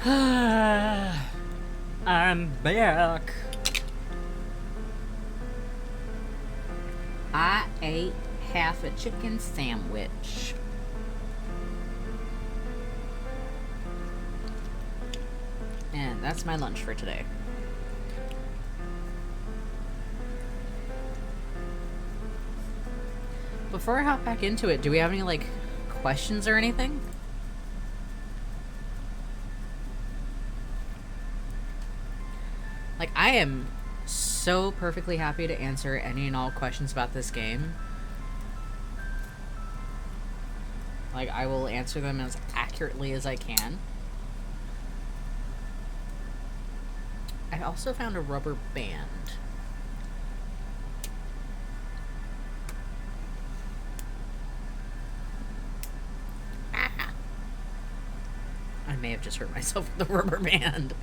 I'm back. I ate half a chicken sandwich. And that's my lunch for today. Before I hop back into it, do we have any, like, questions or anything? Like, I am so perfectly happy to answer any and all questions about this game. Like, I will answer them as accurately as I can. I also found a rubber band. I may have just hurt myself with the rubber band.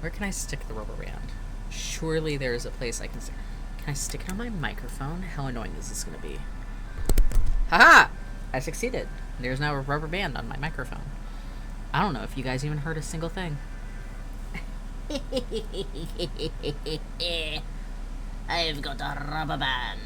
Where can I stick the rubber band? Surely there's a place I can stick. Can I stick it on my microphone? How annoying is this going to be? Haha! I succeeded. There's now a rubber band on my microphone. I don't know if you guys even heard a single thing. I've got a rubber band.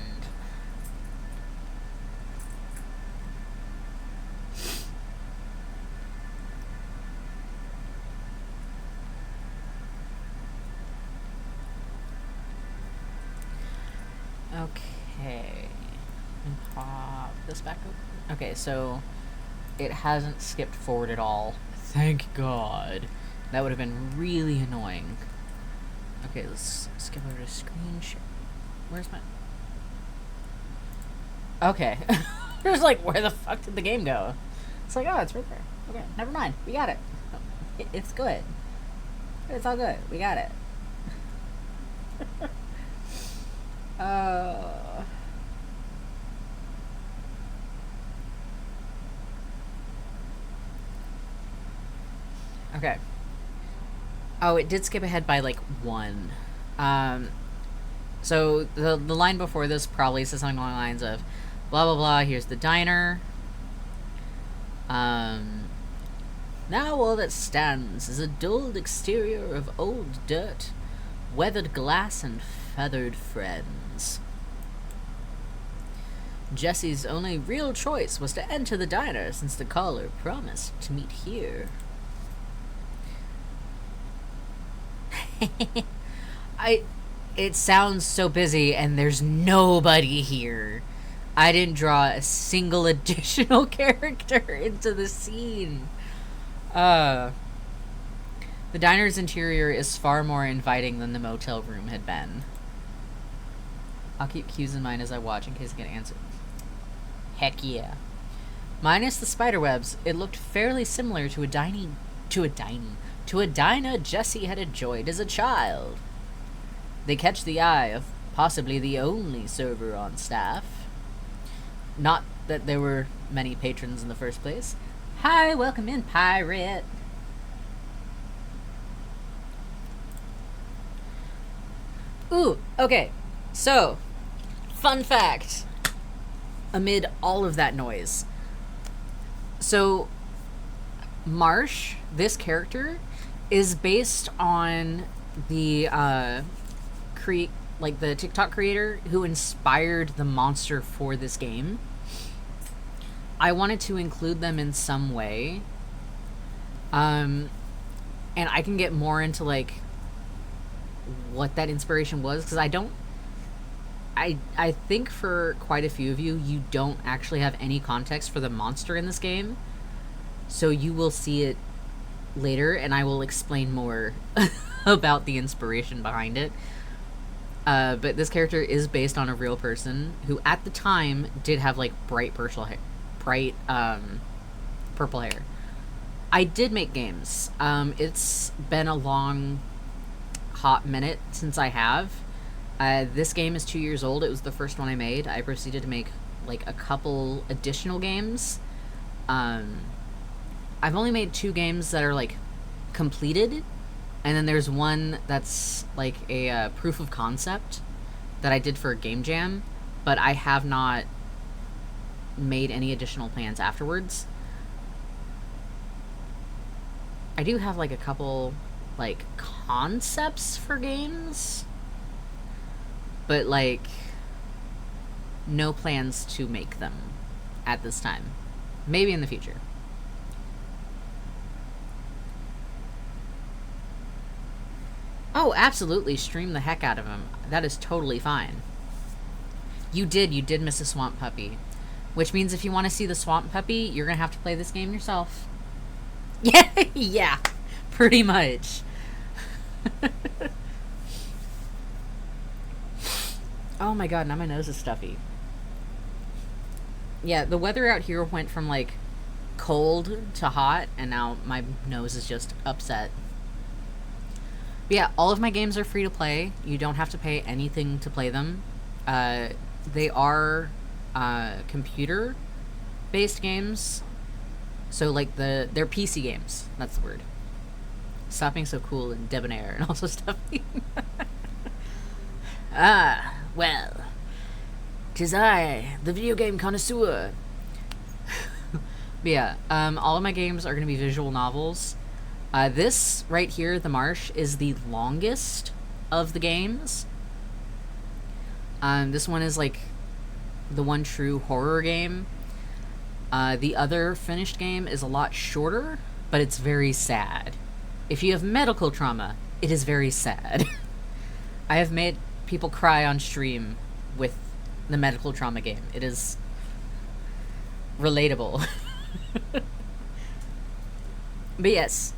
Okay. Pop this back up. Okay, so it hasn't skipped forward at all. Thank God. That would have been really annoying. Okay, let's skip over to screen share. Where's my... Okay. There's like, where the fuck did the game go? It's like, oh, it's right there. Okay, never mind. We got it. It's good. It's all good. We got it. Okay. Oh, it did skip ahead by, like, one. So, the line before this probably says something along the lines of, blah, blah, blah, here's the diner. Now all that stands is a dulled exterior of old dirt, weathered glass, and feathered friends. Jesse's only real choice was to enter the diner, since the caller promised to meet here. It sounds so busy, and there's nobody here. I didn't draw a single additional character into the scene. The diner's interior is far more inviting than the motel room had been. I'll keep cues in mind as I watch in case I get answered. Heck yeah. Minus the spiderwebs, it looked fairly similar to a diner Jesse had enjoyed as a child. They catch the eye of possibly the only server on staff. Not that there were many patrons in the first place. Hi, welcome in, pirate. Ooh, okay. So, fun fact. Amid all of that noise. So, Marsh, this character, is based on the the TikTok creator who inspired the monster for this game. I wanted to include them in some way. And I can get more into like what that inspiration was, because I think for quite a few of you, you don't actually have any context for the monster in this game. So you will see it later, and I will explain more about the inspiration behind it. But this character is based on a real person who, at the time, did have like bright purple hair. I did make games. It's been a long, hot minute since I have. This game is 2 years old. It was the first one I made. I proceeded to make like a couple additional games. I've only made 2 games that are like completed, and then there's one that's like a proof of concept that I did for a game jam, but I have not made any additional plans afterwards. I do have like a couple like concepts for games, but like no plans to make them at this time. Maybe in the future. Oh, absolutely, stream the heck out of him. That is totally fine. You did miss a swamp puppy. Which means if you want to see the swamp puppy, you're going to have to play this game yourself. Yeah, yeah, pretty much. Oh my god, now my nose is stuffy. Yeah, the weather out here went from like cold to hot, and now my nose is just upset. But yeah, all of my games are free to play. You don't have to pay anything to play them. They are computer-based games. So like they're PC games. That's the word. Stop being so cool and debonair and also stuffy. Ah, well, 'tis I, the video game connoisseur. But yeah, all of my games are going to be visual novels. This right here, The Marsh, is the longest of the games. This one is like the one true horror game. The other finished game is a lot shorter, but it's very sad. If you have medical trauma, it is very sad. I have made people cry on stream with the medical trauma game. It is relatable. But yes,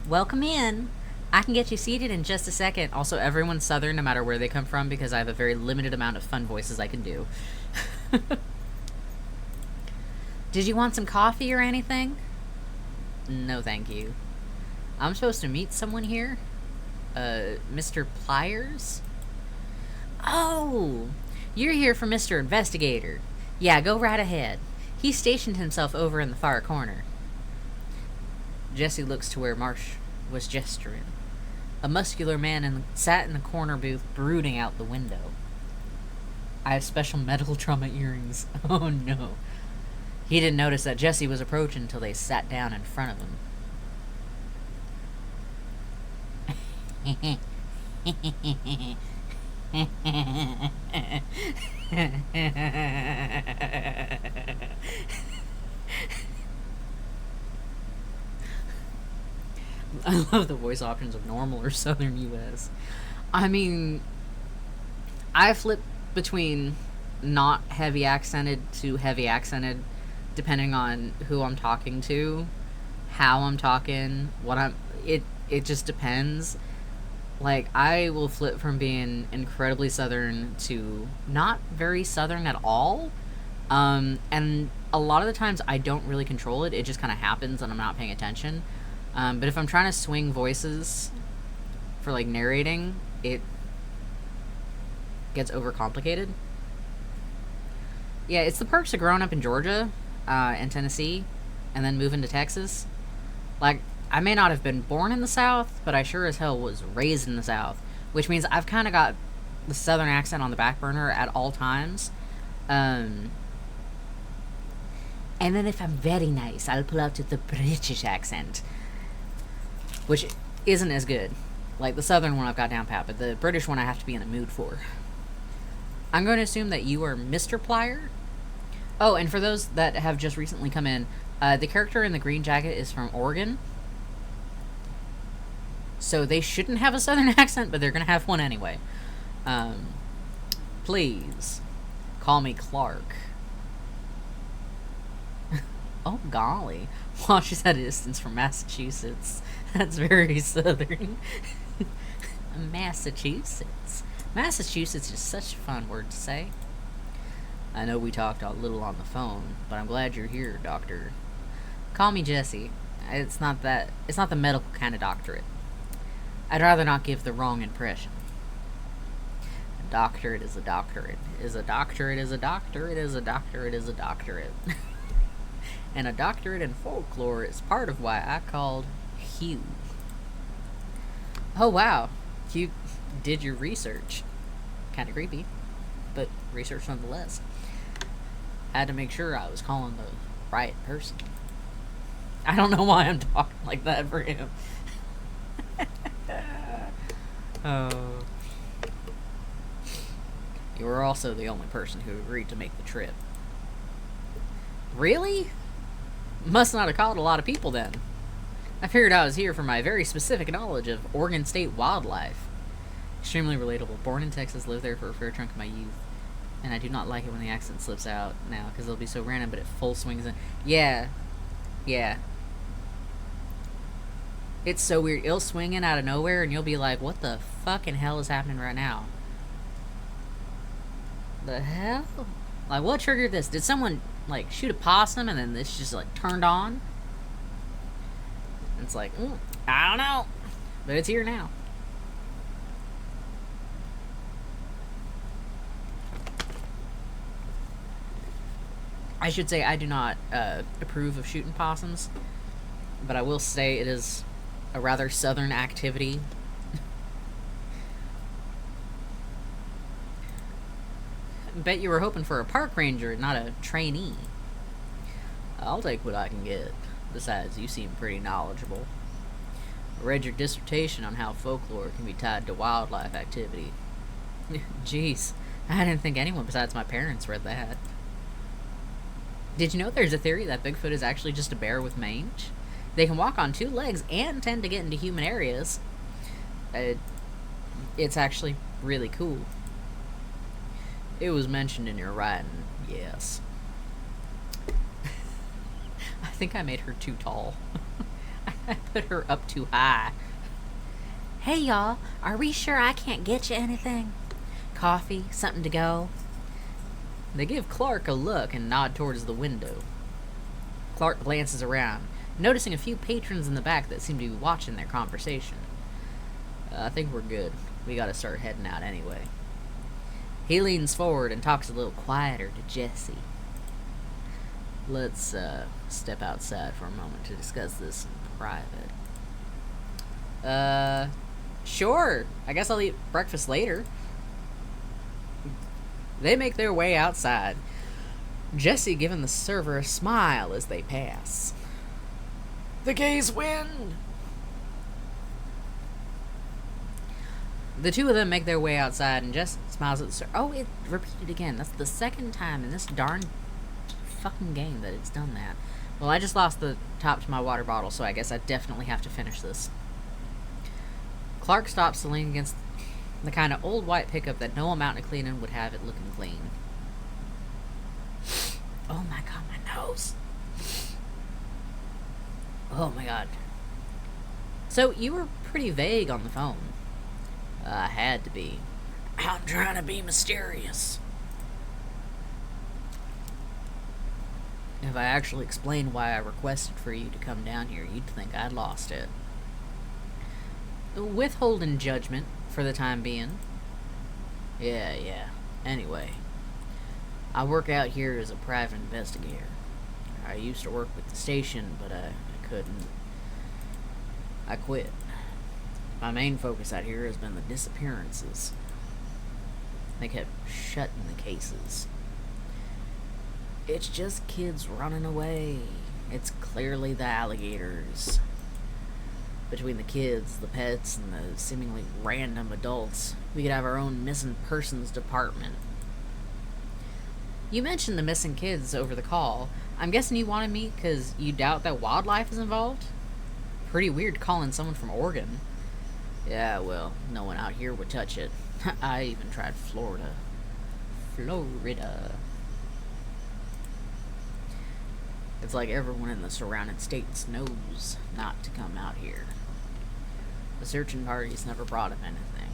welcome in. I can get you seated in just a second. Also, everyone's Southern no matter where they come from because I have a very limited amount of fun voices I can do. Did you want some coffee or anything? No, thank you. I'm supposed to meet someone here? Mr. Pliers? Oh, you're here for Mr. Investigator. Yeah, go right ahead. He stationed himself over in the far corner. Jesse looks to where Marsh was gesturing. A muscular man sat in the corner booth, brooding out the window. I have special medical trauma earrings. Oh no. He didn't notice that Jesse was approaching until they sat down in front of him. I love the voice options of normal or Southern US. I mean, I flip between not heavy accented to heavy accented depending on who I'm talking to, how I'm talking, it just depends. Like, I will flip from being incredibly Southern to not very Southern at all. And a lot of the times I don't really control it. It just kind of happens and I'm not paying attention. But if I'm trying to swing voices for, like, narrating, it gets overcomplicated. Yeah, it's the perks of growing up in Georgia and Tennessee and then moving to Texas. Like, I may not have been born in the South, but I sure as hell was raised in the South, which means I've kind of got the Southern accent on the back burner at all times. And then if I'm very nice, I'll pull out the British accent, which isn't as good. Like, the Southern one I've got down pat, but the British one I have to be in the mood for. I'm going to assume that you are Mr. Plier. Oh, and for those that have just recently come in, the character in the green jacket is from Oregon. So they shouldn't have a Southern accent, but they're going to have one anyway. Please, call me Clark. Oh, golly. Well, she's at a distance from Massachusetts. That's very Southern. Massachusetts. Massachusetts is such a fun word to say. I know we talked a little on the phone, but I'm glad you're here, doctor. Call me Jesse. It's not the medical kind of doctorate. I'd rather not give the wrong impression. A doctorate is a doctorate. Is a doctorate is a doctorate is a doctorate is a doctorate. And a doctorate in folklore is part of why I called Hugh. Oh wow, you did your research. Kind of creepy, but research nonetheless. Had to make sure I was calling the right person. I don't know why I'm talking like that for him. Oh. You were also the only person who agreed to make the trip. Really? Must not have caught a lot of people then. I figured I was here for my very specific knowledge of Oregon State wildlife. Extremely relatable. Born in Texas, lived there for a fair chunk of my youth. And I do not like it when the accent slips out now, because it'll be so random, but it full swings in. Yeah. Yeah. It's so weird. It'll swing in out of nowhere, and you'll be like, what the fucking hell is happening right now? The hell? Like, what triggered this? Did someone, like, shoot a possum, and then this just, like, turned on? It's like, I don't know. But it's here now. I should say I do not approve of shooting possums, but I will say it is a rather southern activity. Bet you were hoping for a park ranger, not a trainee. I'll take what I can get. Besides, you seem pretty knowledgeable. I read your dissertation on how folklore can be tied to wildlife activity. Jeez, I didn't think anyone besides my parents read that. Did you know there's a theory that Bigfoot is actually just a bear with mange? They can walk on two legs and tend to get into human areas. It's actually really cool. It was mentioned in your writing, yes. I think I made her too tall. I put her up too high. Hey y'all, are we sure I can't get you anything? Coffee, something to go? They give Clark a look and nod towards the window. Clark glances around, noticing a few patrons in the back that seem to be watching their conversation. I think we're good. We gotta start heading out anyway. He leans forward and talks a little quieter to Jesse. Let's step outside for a moment to discuss this in private. Sure. I guess I'll eat breakfast later. They make their way outside, Jesse giving the server a smile as they pass. The gays win! The two of them make their way outside, and Jesse smiles at the server. Oh, it repeated again. That's the second time in this darn fucking game that it's done that. Well, I just lost the top to my water bottle, so I guess I definitely have to finish this. Clark stops to lean against the kind of old white pickup that no amount of cleaning would have it looking clean. Oh my god, my nose. Oh my god. So, you were pretty vague on the phone. I had to be. I'm trying to be mysterious. If I actually explained why I requested for you to come down here, you'd think I'd lost it. Withholding judgment for the time being. Yeah. Anyway, I work out here as a private investigator. I used to work with the station, but I couldn't. I quit. My main focus out here has been the disappearances. They kept shutting the cases. It's just kids running away. It's clearly the alligators. Between the kids, the pets, and the seemingly random adults, we could have our own missing persons department. You mentioned the missing kids over the call. I'm guessing you wanted me because you doubt that wildlife is involved? Pretty weird calling someone from Oregon. Yeah, well, no one out here would touch it. I even tried Florida. It's like everyone in the surrounding states knows not to come out here. The searching parties never brought up anything.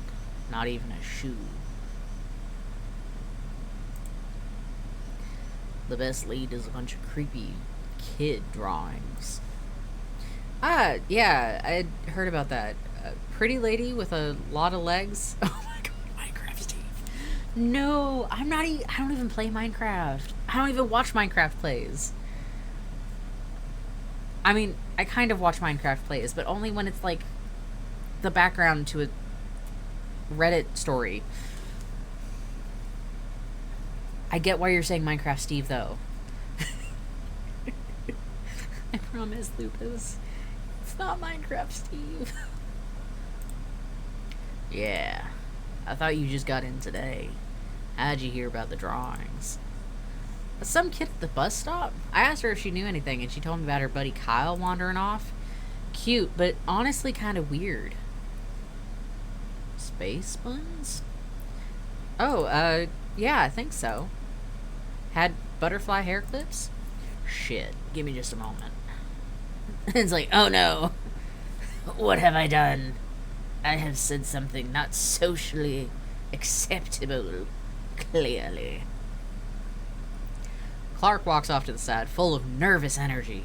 Not even a shoe. The best lead is a bunch of creepy kid drawings. Yeah, I heard about that. A pretty lady with a lot of legs. Oh my god, Minecraft Steve. No, I don't even play Minecraft. I don't even watch Minecraft plays. I mean, I kind of watch Minecraft plays, but only when it's like the background to a Reddit story. I get why you're saying Minecraft Steve, though. I promise, Lupus. It's not Minecraft, Steve. Yeah. I thought you just got in today. How'd you hear about the drawings? Some kid at the bus stop? I asked her if she knew anything, and she told me about her buddy Kyle wandering off. Cute, but honestly kind of weird. Space buns? Oh, yeah, I think so. Had butterfly hair clips? Shit, give me just a moment. It's like, oh no. What have I done? I have said something not socially acceptable, clearly. Clark walks off to the side, full of nervous energy.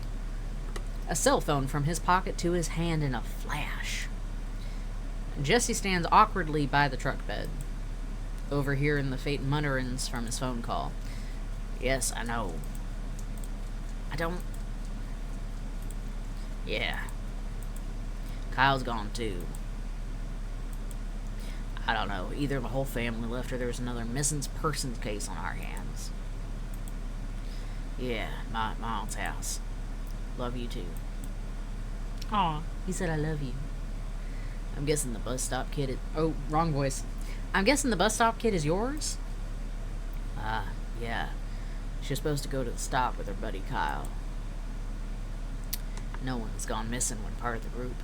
A cell phone from his pocket to his hand in a flash. Jesse stands awkwardly by the truck bed, overhearing the faint mutterings from his phone call. Yes, I know. I don't... Yeah. Kyle's gone too. I don't know. Either the whole family left or there was another missing persons case on our hands. Yeah, my aunt's house. Love you too. Aw, he said I love you. I'm guessing the bus stop kid is... Oh, wrong voice. I'm guessing the bus stop kid is yours? Yeah. She's supposed to go to the stop with her buddy Kyle. No one has gone missing when part of the group.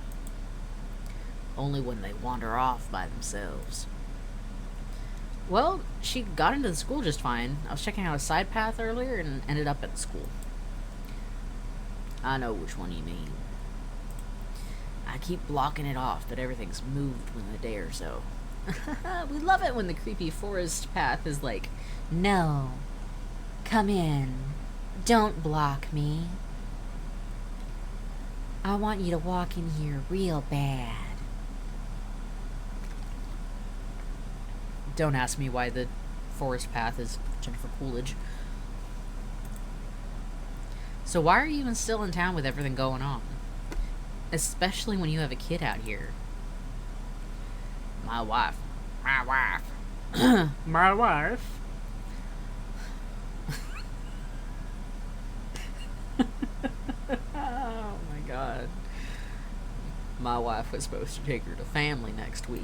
Only when they wander off by themselves. Well, she got into the school just fine. I was checking out a side path earlier and ended up at the school. I know which one you mean. I keep blocking it off that everything's moved within a day or so. We love it when the creepy forest path is like, no, come in. Don't block me. I want you to walk in here real bad. Don't ask me why the forest path is Jennifer Coolidge. So why are you even still in town with everything going on? Especially when you have a kid out here. My wife. My wife. Oh my god. My wife was supposed to take her to family next week.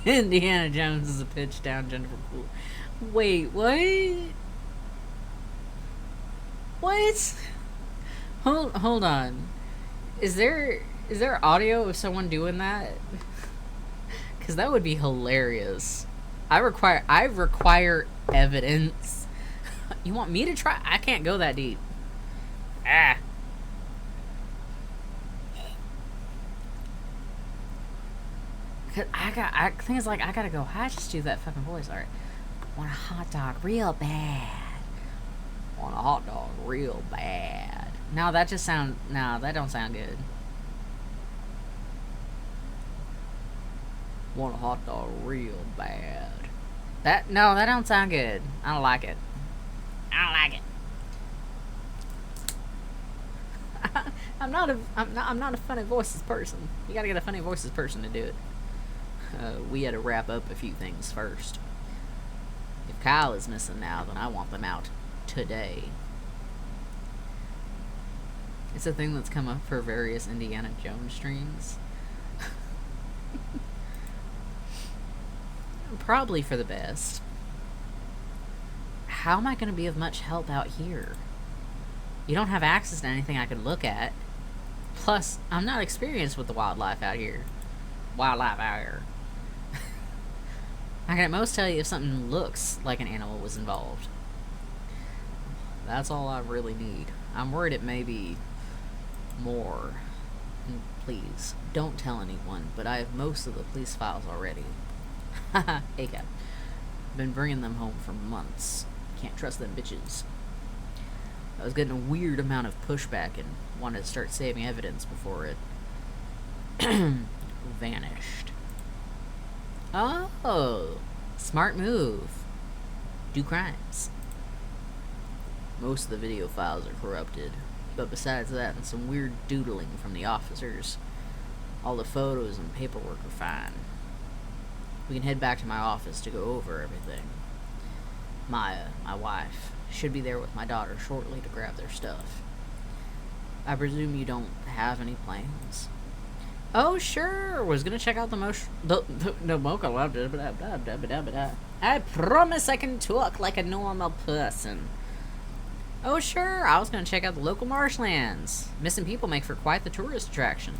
Indiana Jones is a pitch down Jennifer Coolidge. Wait, what? What? Hold on. Is there audio of someone doing that? Because that would be hilarious. I require evidence. You want me to try? I can't go that deep. Ah. I think it's like I gotta go. I just do that fucking voice. Alright. Want a hot dog real bad. Want a hot dog real bad. No, that don't sound good. Want a hot dog real bad. That don't sound good. I don't like it. I'm not a funny voices person. You gotta get a funny voices person to do it. We had to wrap up a few things first. If Kyle is missing now, then I want them out today. It's a thing that's come up for various Indiana Jones streams. Probably for the best. How am I going to be of much help out here? You don't have access to anything I could look at. Plus, I'm not experienced with the wildlife out here. I can at most tell you if something looks like an animal was involved. That's all I really need. I'm worried it may be more. And please, don't tell anyone, but I have most of the police files already. Haha, hey Cap. Been bringing them home for months. Can't trust them bitches. I was getting a weird amount of pushback and wanted to start saving evidence before it vanished. Oh, smart move. Do crimes. Most of the video files are corrupted, but besides that and some weird doodling from the officers, all the photos and paperwork are fine. We can head back to my office to go over everything. Maya, my wife, should be there with my daughter shortly to grab their stuff. I presume you don't have any plans? Oh, sure. Was gonna check out the mocha lab. I promise I can talk like a normal person. Oh, sure. I was gonna check out the local marshlands. Missing people make for quite the tourist attraction.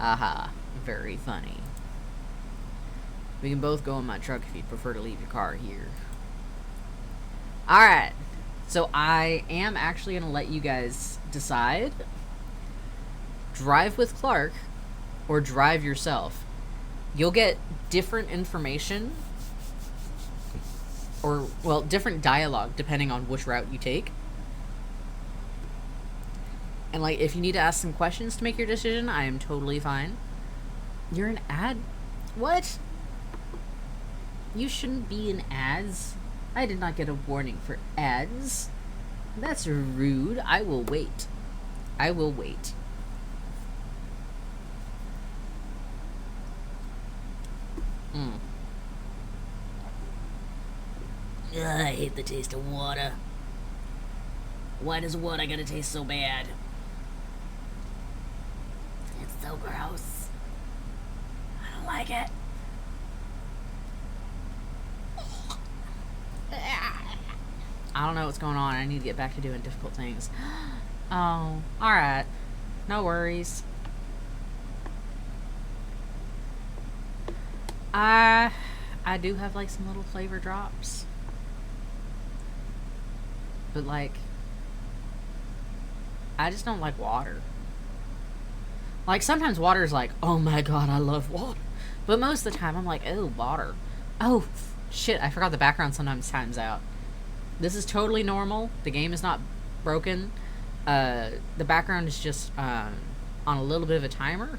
Aha. Very funny. We can both go in my truck if you'd prefer to leave your car here. Alright. So I am actually gonna let you guys decide. Drive with Clark or drive yourself. You'll get different information or, well, different dialogue depending on which route you take. And, like, if you need to ask some questions to make your decision, I am totally fine. You're an ad? What? You shouldn't be in ads. I did not get a warning for ads. That's rude. I will wait. I will wait. I hate the taste of water. Why does water gotta taste so bad? It's so gross. I don't like it. I don't know what's going on. I need to get back to doing difficult things. Oh, alright. No worries. I do have, like, some little flavor drops. But, like, I just don't like water. Like, sometimes water's like, oh my god, I love water. But most of the time, I'm like, oh, water. Oh, shit, I forgot the background sometimes times out. This is totally normal. The game is not broken. The background is just on a little bit of a timer.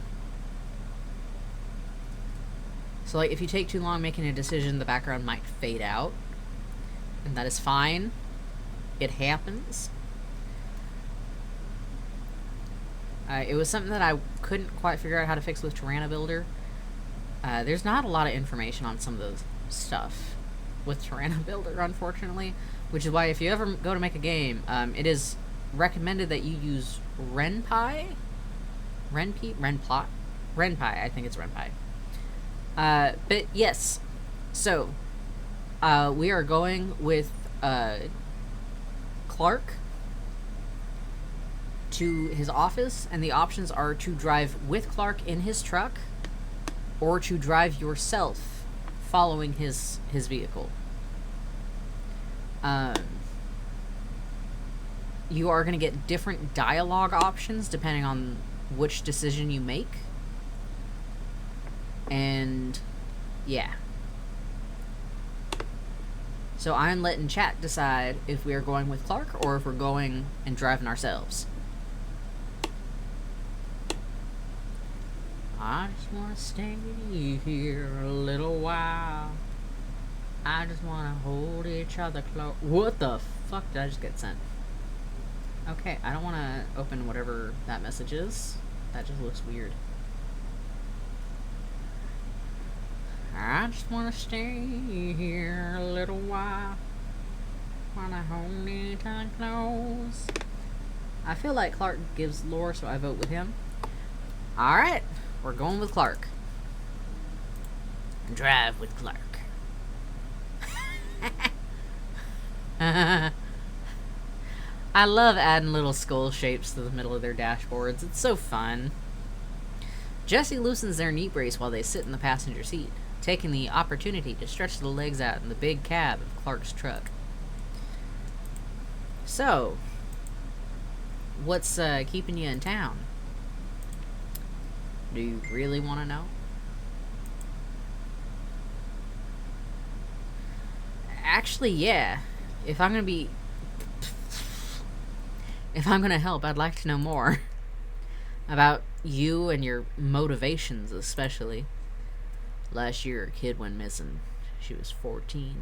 So, like, if you take too long making a decision, the background might fade out. And that is fine. It happens. It was something that I couldn't quite figure out how to fix with Tirana Builder. There's not a lot of information on some of those stuff with Tirana Builder, unfortunately. Which is why if you ever go to make a game, it is recommended that you use RenPy? RenPlot? RenPy, I think it's RenPy. But yes, so, we are going with, Clark to his office, and the options are to drive with Clark in his truck, or to drive yourself following his vehicle. You are going to get different dialogue options depending on which decision you make. And, yeah. So I'm letting chat decide if we are going with Clark or if we're going and driving ourselves. I just want to stay here a little while. I just want to hold each other close. What the fuck did I just get sent? Okay, I don't want to open whatever that message is. That just looks weird. I just want to stay here a little while. Wanna hold each other close. I feel like Clark gives lore, so I vote with him. Alright, we're going with Clark. Drive with Clark. I love adding little skull shapes to the middle of their dashboards. It's so fun. Jesse loosens their knee brace while they sit in the passenger seat, taking the opportunity to stretch the legs out in the big cab of Clark's truck. So, what's keeping you in town? Do you really want to know? Actually, yeah. If I'm gonna help, I'd like to know more. About you and your motivations, especially. Last year, a kid went missing. She was 14.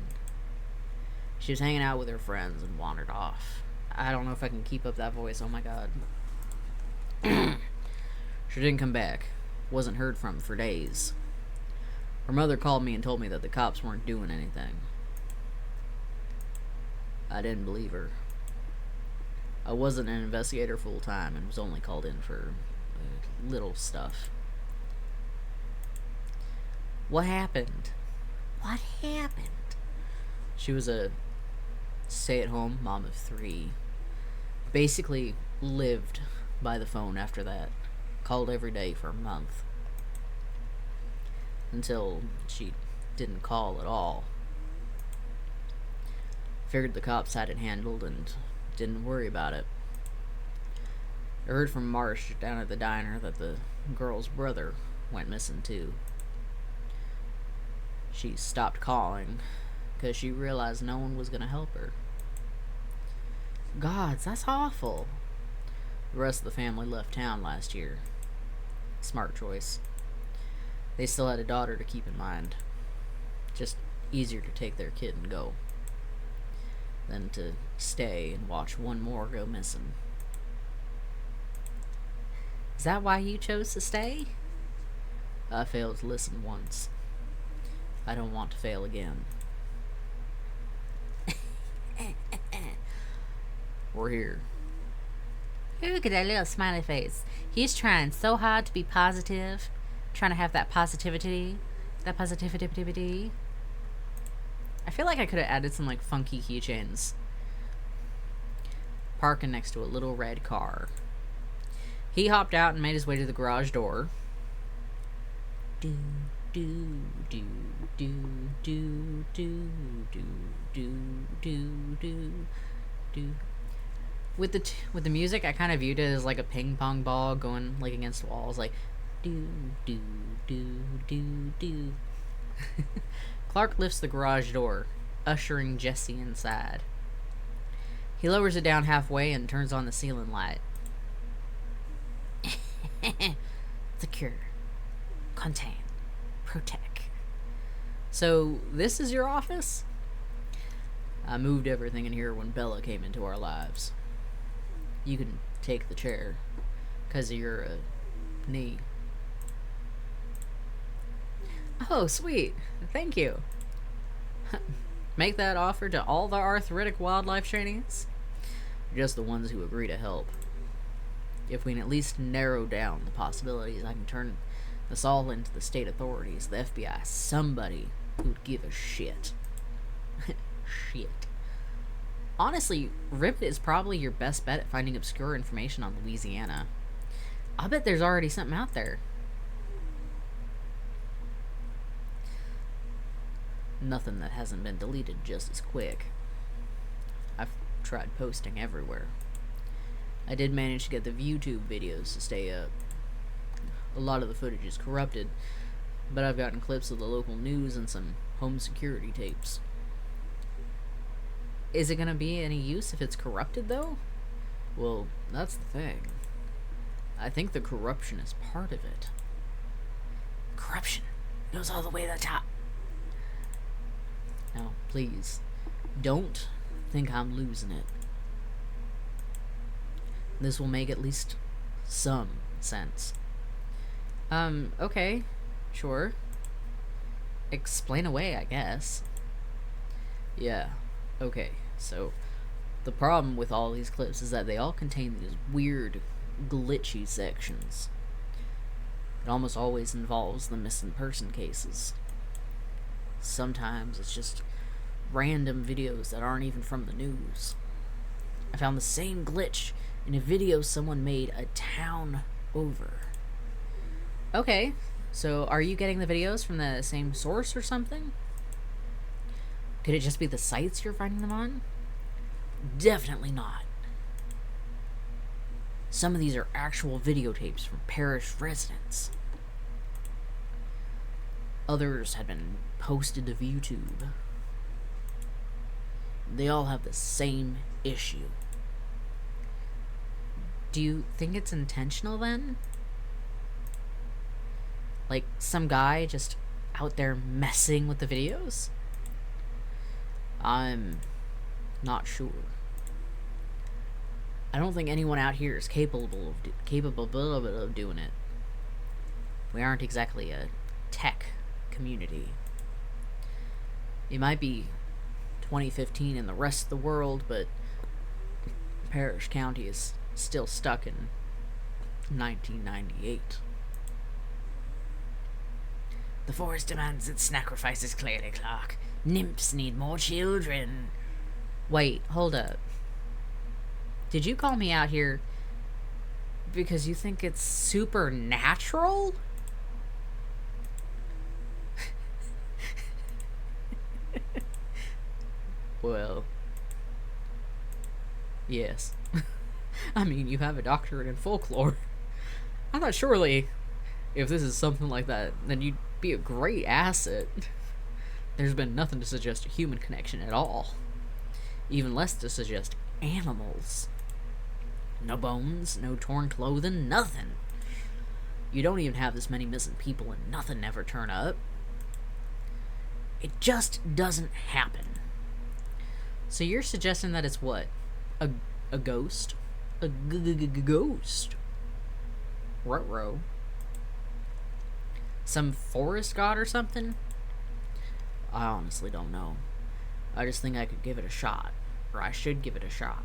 She was hanging out with her friends and wandered off. I don't know if I can keep up that voice, oh my god. She didn't come back. Wasn't heard from for days. Her mother called me and told me that the cops weren't doing anything. I didn't believe her. I wasn't an investigator full time and was only called in for little stuff. What happened? What happened? She was a stay-at-home mom of 3. Basically lived by the phone after that. Called every day for a month. Until she didn't call at all. Figured the cops had it handled and didn't worry about it. I heard from Marsh down at the diner that the girl's brother went missing too. She stopped calling because she realized no one was going to help her. Gods, that's awful. The rest of the family left town last year. Smart choice. They still had a daughter to keep in mind. Just easier to take their kid and go than to stay and watch one more go missing. Is that why you chose to stay? I failed to listen once. I don't want to fail again. We're here.
Look at that little smiley face. He's trying so hard to be positive. Trying to have that positivity. That positivity.
I feel like I could have added some like funky keychains. Parking next to a little red car. He hopped out and made his way to the garage door. Do do do do do do do do do do do. With the music, I kind of viewed it as like a ping pong ball going like against walls, like do do do do do. Clark lifts the garage door, ushering Jesse inside. He lowers it down halfway and turns on the ceiling light.
Secure. Contain. Protect.
So, this is your office? I moved everything in here when Bella came into our lives. You can take the chair, 'cause of your knee. Oh, sweet. Thank you. Make that offer to all the arthritic wildlife trainees? Just the ones who agree to help. If we can at least narrow down the possibilities, I can turn this all into the state authorities, the FBI, somebody who'd give a shit. Shit. Honestly, Ribbit is probably your best bet at finding obscure information on Louisiana. I bet there's already something out there. Nothing that hasn't been deleted just as quick. I've tried posting everywhere. I did manage to get the YouTube videos to stay up. A lot of the footage is corrupted, but I've gotten clips of the local news and some home security tapes. Is it gonna be any use if it's corrupted, though? Well, that's the thing. I think the corruption is part of it.
Corruption goes all the way to the top.
Now, please, don't think I'm losing it. This will make at least some sense. Okay, sure. Explain away, I guess. Yeah, okay, so the problem with all these clips is that they all contain these weird, glitchy sections. It almost always involves the missing person cases. Sometimes it's just random videos that aren't even from the news. I found the same glitch in a video someone made a town over. Okay, so are you getting the videos from the same source or something? Could it just be the sites you're finding them on?
Definitely not.
Some of these are actual videotapes from parish residents. Others had been posted to YouTube. They all have the same issue. Do you think it's intentional then? Like some guy just out there messing with the videos? I'm not sure. I don't think anyone out here is capable of doing it. We aren't exactly a tech community. It might be 2015 in the rest of the world, but Parrish County is still stuck in 1998.
The forest demands its sacrifices clearly, Clark. Nymphs need more children.
Wait, hold up. Did you call me out here because you think it's supernatural? Well, yes. I mean, you have a doctorate in folklore. I thought surely if this is something like that, then you'd be a great asset. There's been nothing to suggest a human connection at all. Even less to suggest animals. No bones, no torn clothing, nothing. You don't even have this many missing people and nothing ever turn up. It just doesn't happen. So you're suggesting that it's what? A ghost? A ghost? Ruh-roh. Some forest god or something? I honestly don't know. I just think I could give it a shot. Or I should give it a shot.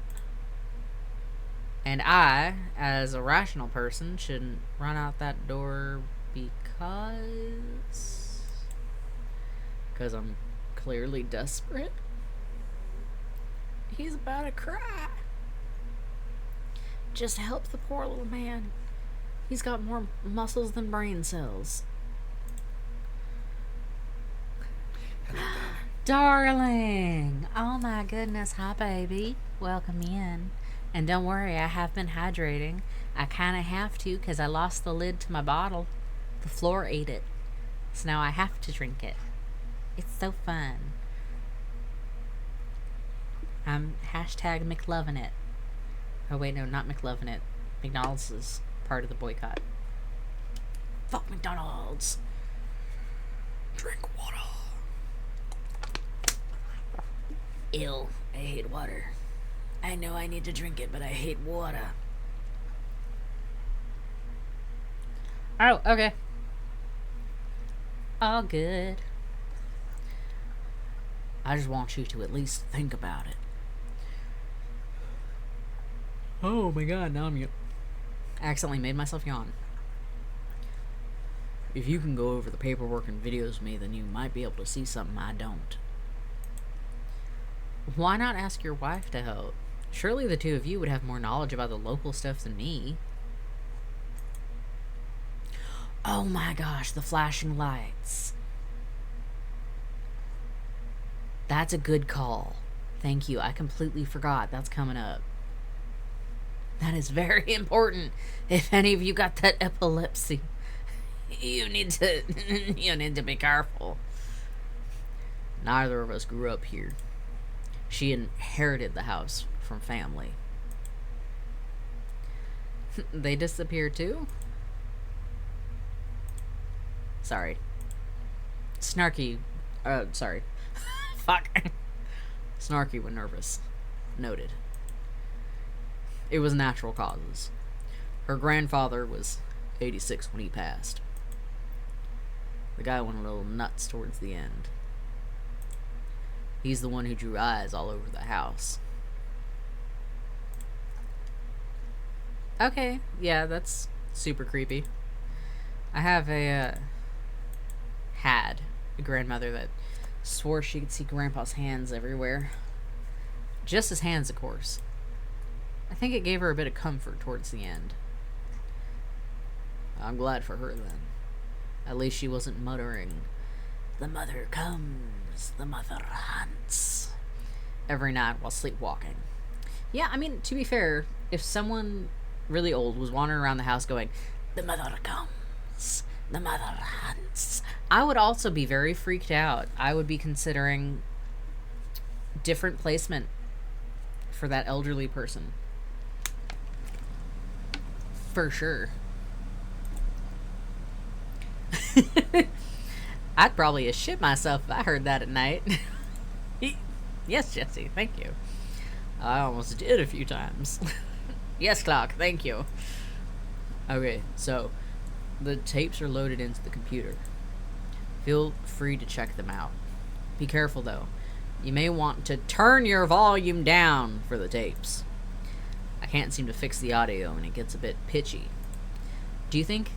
And I, as a rational person, shouldn't run out that door because... Because I'm clearly desperate. He's about to cry. Just help the poor little man. He's got more muscles than brain cells.
Darling! Oh my goodness, hi baby. Welcome in. And don't worry, I have been hydrating. I kind of have to because I lost the lid to my bottle. The floor ate it. So now I have to drink it. It's so fun. I'm hashtag McLovin' it. Oh wait, no, not McLovin' it. McDonald's is part of the boycott. Fuck McDonald's.
Drink water.
Ew, I hate water. I know I need to drink it, but I hate water.
Oh, okay.
All good.
I just want you to at least think about it. Oh my god, now I'm accidentally made myself yawn. If you can go over the paperwork and videos with me, then you might be able to see something I don't. Why not ask your wife to help? Surely the two of you would have more knowledge about the local stuff than me. Oh my gosh, the flashing lights. That's a good call. Thank you. I completely forgot. That's coming up. That is very important. If any of you got that epilepsy, you need to be careful. Neither of us grew up here. She inherited the house from family. They disappear too? Sorry. Snarky. Sorry. Fuck. Snarky when nervous. Noted. It was natural causes. Her grandfather was 86 when he passed. The guy went a little nuts towards the end. He's the one who drew eyes all over the house. Okay, yeah, that's super creepy. I have had a grandmother that swore she could see Grandpa's hands everywhere. Just his hands, of course. I think it gave her a bit of comfort towards the end. I'm glad for her then. At least she wasn't muttering, "The mother comes, the mother hunts," every night while sleepwalking. Yeah, I mean, to be fair, if someone really old was wandering around the house going, "The mother comes, the mother hunts," I would also be very freaked out. I would be considering different placement for that elderly person. For sure. I'd probably have shit myself if I heard that at night. Yes, Jesse, thank you. I almost did a few times. Yes, Clark, thank you. Okay, so the tapes are loaded into the computer. Feel free to check them out. Be careful though. You may want to turn your volume down for the tapes. I can't seem to fix the audio and it gets a bit pitchy. Do you think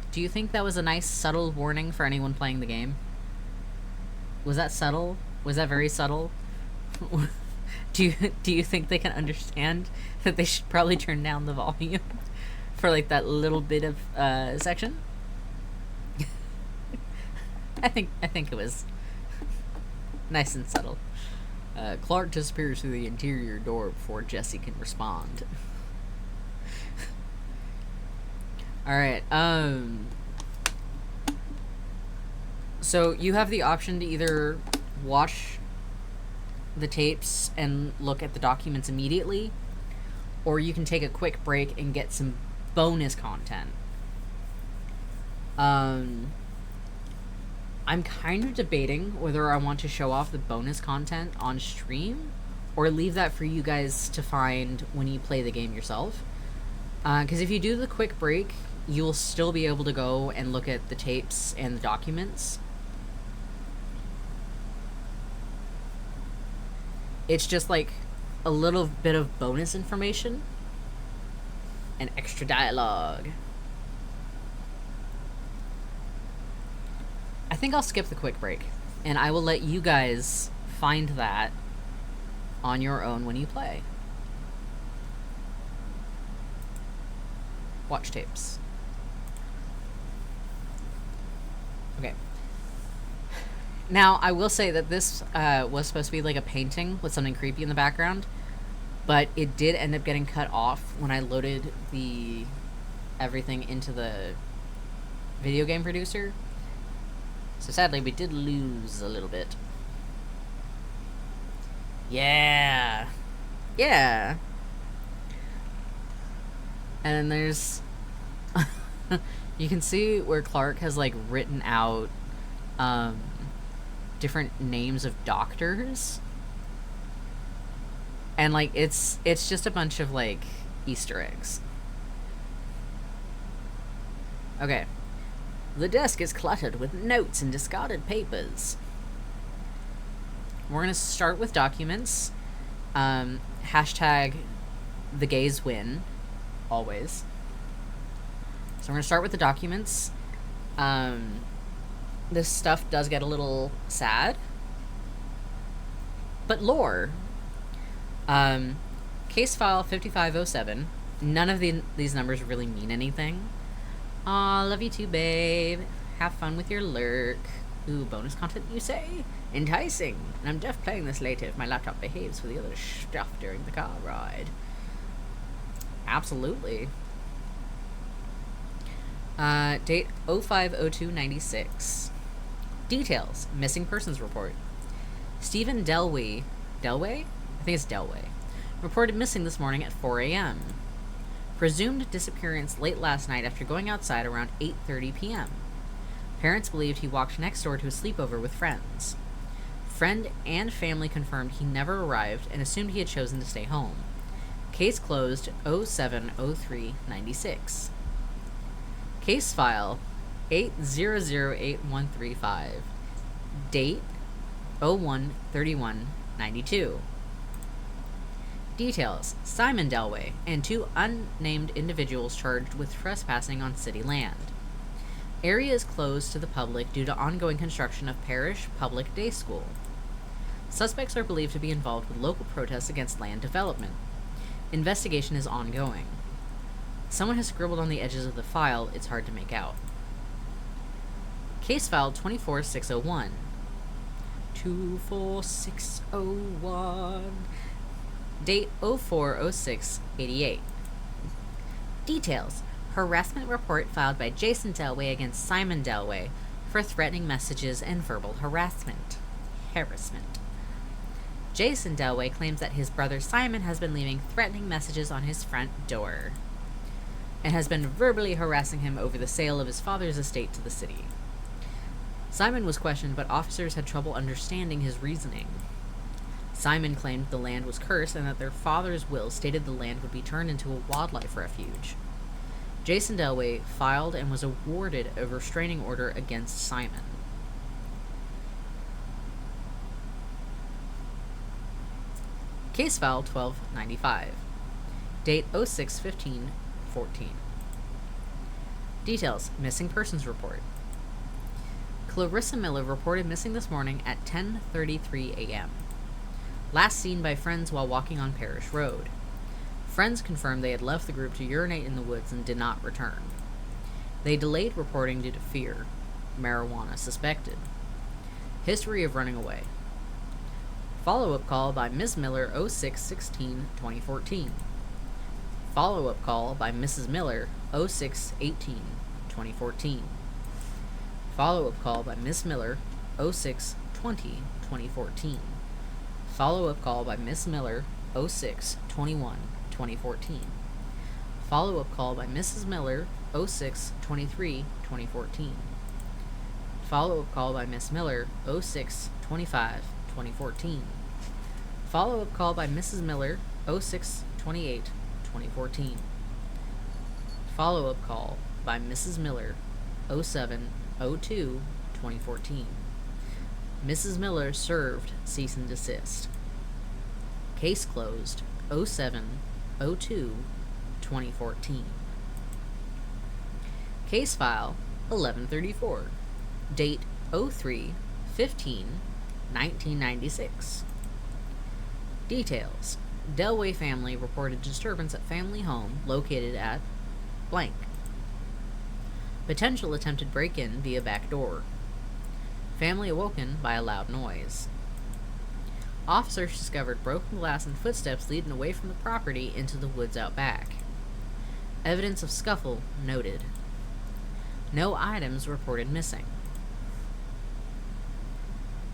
that was a nice subtle warning for anyone playing the game? Was that subtle? Was that very subtle? do you think they can understand that they should probably turn down the volume for like that little bit of section? I think it was nice and subtle. Clark disappears through the interior door before Jesse can respond. Alright, so you have the option to either watch the tapes and look at the documents immediately, or you can take a quick break and get some bonus content. I'm kind of debating whether I want to show off the bonus content on stream or leave that for you guys to find when you play the game yourself. Because if you do the quick break, you will still be able to go and look at the tapes and the documents. It's just like a little bit of bonus information and extra dialogue. I think I'll skip the quick break, and I will let you guys find that on your own when you play. Watch tapes. Okay. Now, I will say that this was supposed to be like a painting with something creepy in the background, but it did end up getting cut off when I loaded everything into the video game producer. So sadly, we did lose a little bit. Yeah. Yeah. And then there's... you can see where Clark has, like, written out different names of doctors. And, like, it's just a bunch of, like, Easter eggs. Okay. The desk is cluttered with notes and discarded papers. We're going to start with documents. Hashtag the gays win. Always. So we're going to start with the documents. This stuff does get a little sad. But lore. Case file 5507. None of these numbers really mean anything. Aw, love you too, babe. Have fun with your lurk. Ooh, bonus content, you say? Enticing. And I'm just playing this later if my laptop behaves for the other stuff during the car ride. Absolutely. Date 05/02/96. Details. Missing persons report. Stephen Delway. Delway? I think it's Delway. Reported missing this morning at 4 a.m. Presumed disappearance late last night after going outside around 8:30 p.m. Parents believed he walked next door to a sleepover with friends. Friend and family confirmed he never arrived and assumed he had chosen to stay home. Case closed 07/03/96. Case file 8008135. Date 01/31/92. Details. Simon Delway and two unnamed individuals charged with trespassing on city land. Area is closed to the public due to ongoing construction of parish public day school. Suspects are believed to be involved with local protests against land development. Investigation is ongoing. Someone has scribbled on the edges of the file. It's hard to make out. Case file 24601. 24601. Date 04/06/88. Details. Harassment report filed by Jason Delway against Simon Delway for threatening messages and verbal harassment. Jason Delway claims that his brother Simon has been leaving threatening messages on his front door and has been verbally harassing him over the sale of his father's estate to the city. Simon was questioned, but officers had trouble understanding his reasoning. Simon claimed the land was cursed and that their father's will stated the land would be turned into a wildlife refuge. Jason Delway filed and was awarded a restraining order against Simon. Case file 1295. Date 06/15/14. Details: missing persons report. Clarissa Miller reported missing this morning at 10:33 a.m. Last seen by friends while walking on Parish Road. Friends confirmed they had left the group to urinate in the woods and did not return. They delayed reporting due to fear. Marijuana suspected. History of running away. Follow-up call by Ms. Miller 06/16/2014. Follow-up call by Mrs. Miller 06/18/2014. Follow-up call by Miss Miller 06/20/2014. Follow-up call by Miss Miller 06/21/2014. Follow-up call by Mrs. Miller 06/23/2014. Follow-up call by Miss Miller 06/25/2014. Follow-up call by Mrs. Miller 06/28/2014. Follow-up call by Mrs. Miller 07/02/2014. Mrs. Miller served cease and desist. Case closed 07/02/2014. Case file 1134. Date 03/15/1996. Details: Delway family reported disturbance at family home located at blank. Potential attempted break-in via back door. Family awoken by a loud noise. Officers discovered broken glass and footsteps leading away from the property into the woods out back. Evidence of scuffle noted. No items reported missing.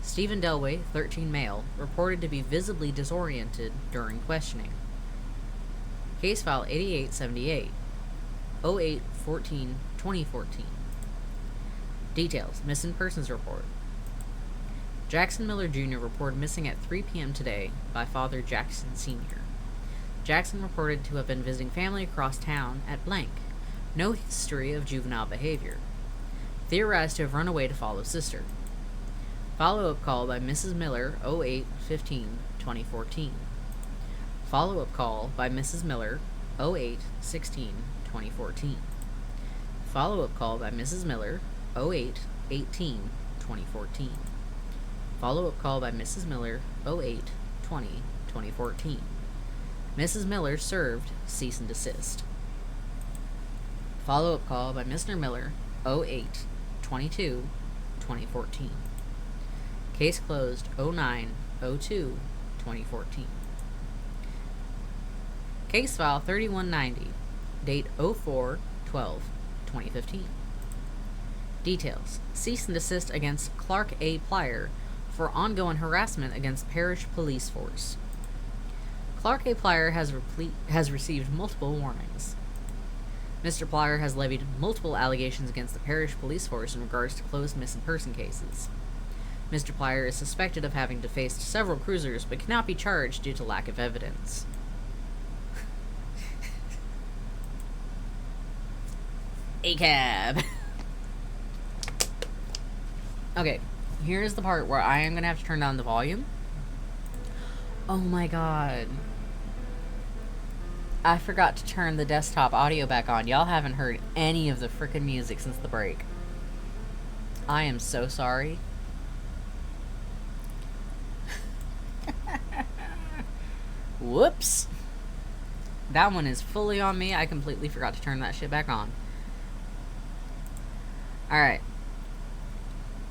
Stephen Delway, 13 male, reported to be visibly disoriented during questioning. Case file 8878. 08/14/2014. Details: missing persons report. Jackson Miller Jr. reported missing at 3 p.m. today by Father Jackson Sr. Jackson reported to have been visiting family across town at blank. No history of juvenile behavior. Theorized to have run away to follow sister. Follow-up call by Mrs. Miller 08/15/2014. Follow-up call by Mrs. Miller 08/16/2014. Follow-up call by Mrs. Miller 08/18/2014. Follow-up call by Mrs. Miller 08/20/2014. Mrs. Miller served cease and desist. Follow-up call by Mr. Miller 08/22/2014. Case closed 09/02/2014. Case file 3190. Date 04/12/2015. Details: cease and desist against Clark A. Plyer for ongoing harassment against parish police force. Clark A. Plyer has received multiple warnings. Mr. Plyer has levied multiple allegations against the parish police force in regards to closed missing person cases. Mr. Plyer is suspected of having defaced several cruisers but cannot be charged due to lack of evidence. ACAB. Okay, here's the part where I am going to have to turn down the volume. Oh my god. I forgot to turn the desktop audio back on. Y'all haven't heard any of the frickin' music since the break. I am so sorry. Whoops. That one is fully on me. I completely forgot to turn that shit back on. Alright.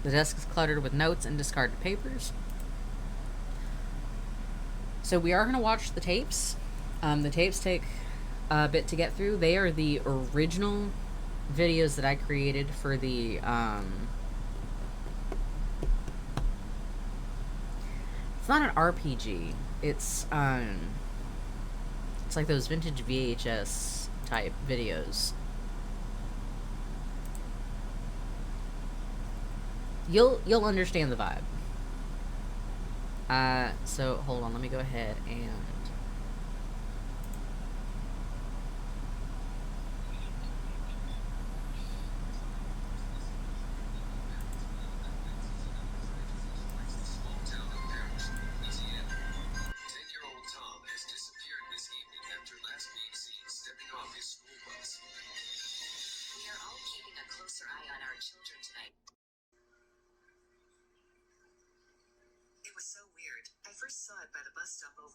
The desk is cluttered with notes and discarded papers. So we are going to watch the tapes. The tapes take a bit to get through. They are the original videos that I created for the, it's not an RPG. It's like those vintage VHS type videos. You'll understand the vibe. So hold on, let me go ahead and
Take your old time.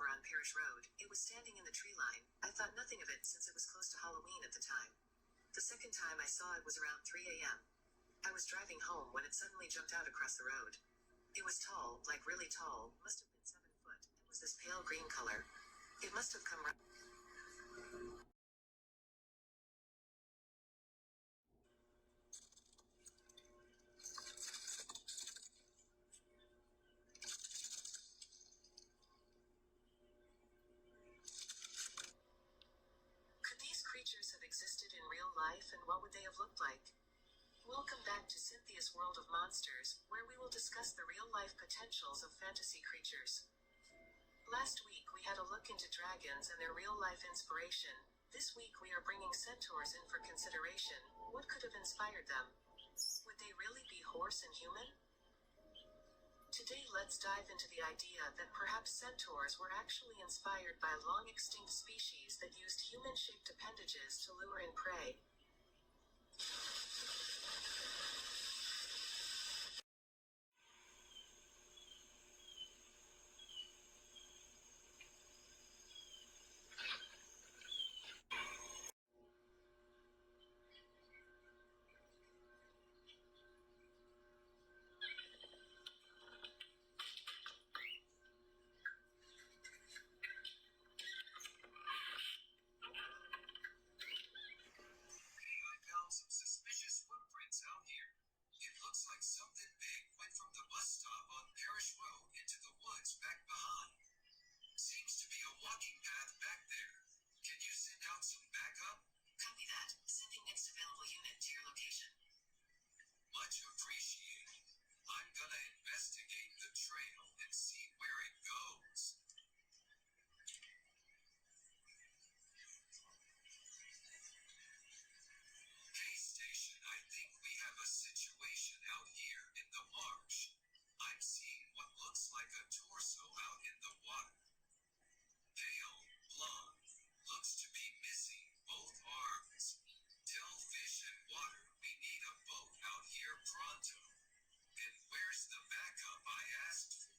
over on Parish Road. It was standing in the tree line. I thought nothing of it since it was close to Halloween at the time. The second time I saw it was around 3 a.m. I was driving home when it suddenly jumped out across the road. It was tall, like really tall, must have been 7 foot, and was this pale green color. It must have come right. Could these creatures have existed in real life, and what would they have looked like? Welcome back to Cynthia's World of Monsters, where we will discuss the real-life potentials of fantasy creatures. Last week we had a look into dragons and their real-life inspiration. This week we are bringing centaurs in for consideration. What could have inspired them? Would they really be horse and human? Today let's dive into the idea that perhaps centaurs were actually inspired by long-extinct species that used human-shaped appendages to lure in prey. Out here. It looks like something big went from the bus stop on Parish Road into the woods back behind. Seems to be a walking path back there. Can you send out some backup? Copy that. Sending next available unit to your location. Much appreciated. I'm gonna investigate the trail and see where it goes. Station, I think we have a situation out here in the marsh. I'm seeing what looks like a torso out in the water. Pale, blonde, looks to be missing both arms. Tell fish and water we need a boat out here pronto. And where's the backup I asked for?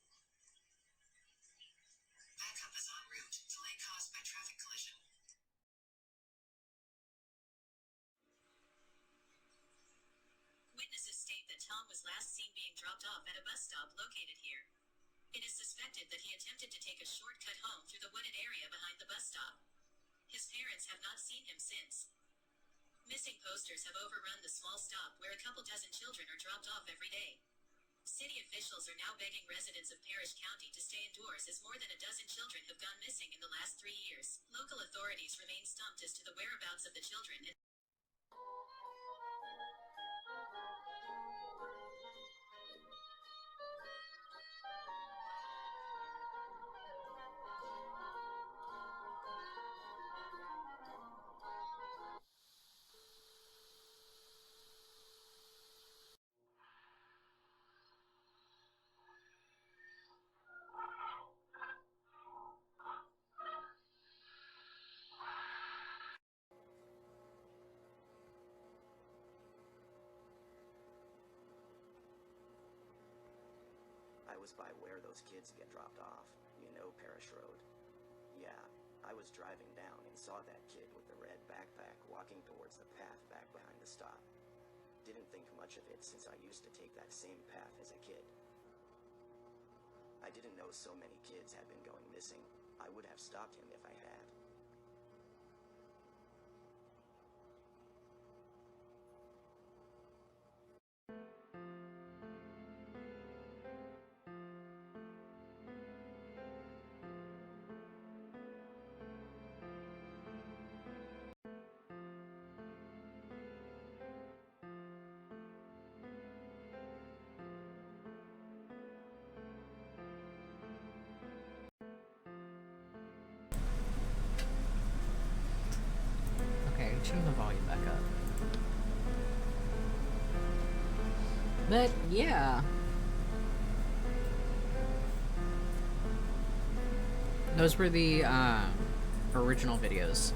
Backup is en route. Delay caused by traffic collision. Witnesses state that Tom was last seen being dropped off at a bus stop located here. It is suspected that he attempted to take a shortcut home through the wooded area behind the bus stop. His parents have not seen him since. Missing posters have overrun the small stop where a couple dozen children are dropped off every day. City officials are now begging residents of Parish County to stay indoors as more than a dozen children have gone missing in the last 3 years. Local authorities remain stumped as to the whereabouts of the children and
I was by where those kids get dropped off, you know, Parish Road. Yeah, I was driving down and saw that kid with the red backpack walking towards the path back behind the stop. Didn't think much of it since I used to take that same path as a kid. I didn't know so many kids had been going missing. I would have stopped him if I had.
Okay, turn the volume back up. But yeah, those were the original videos.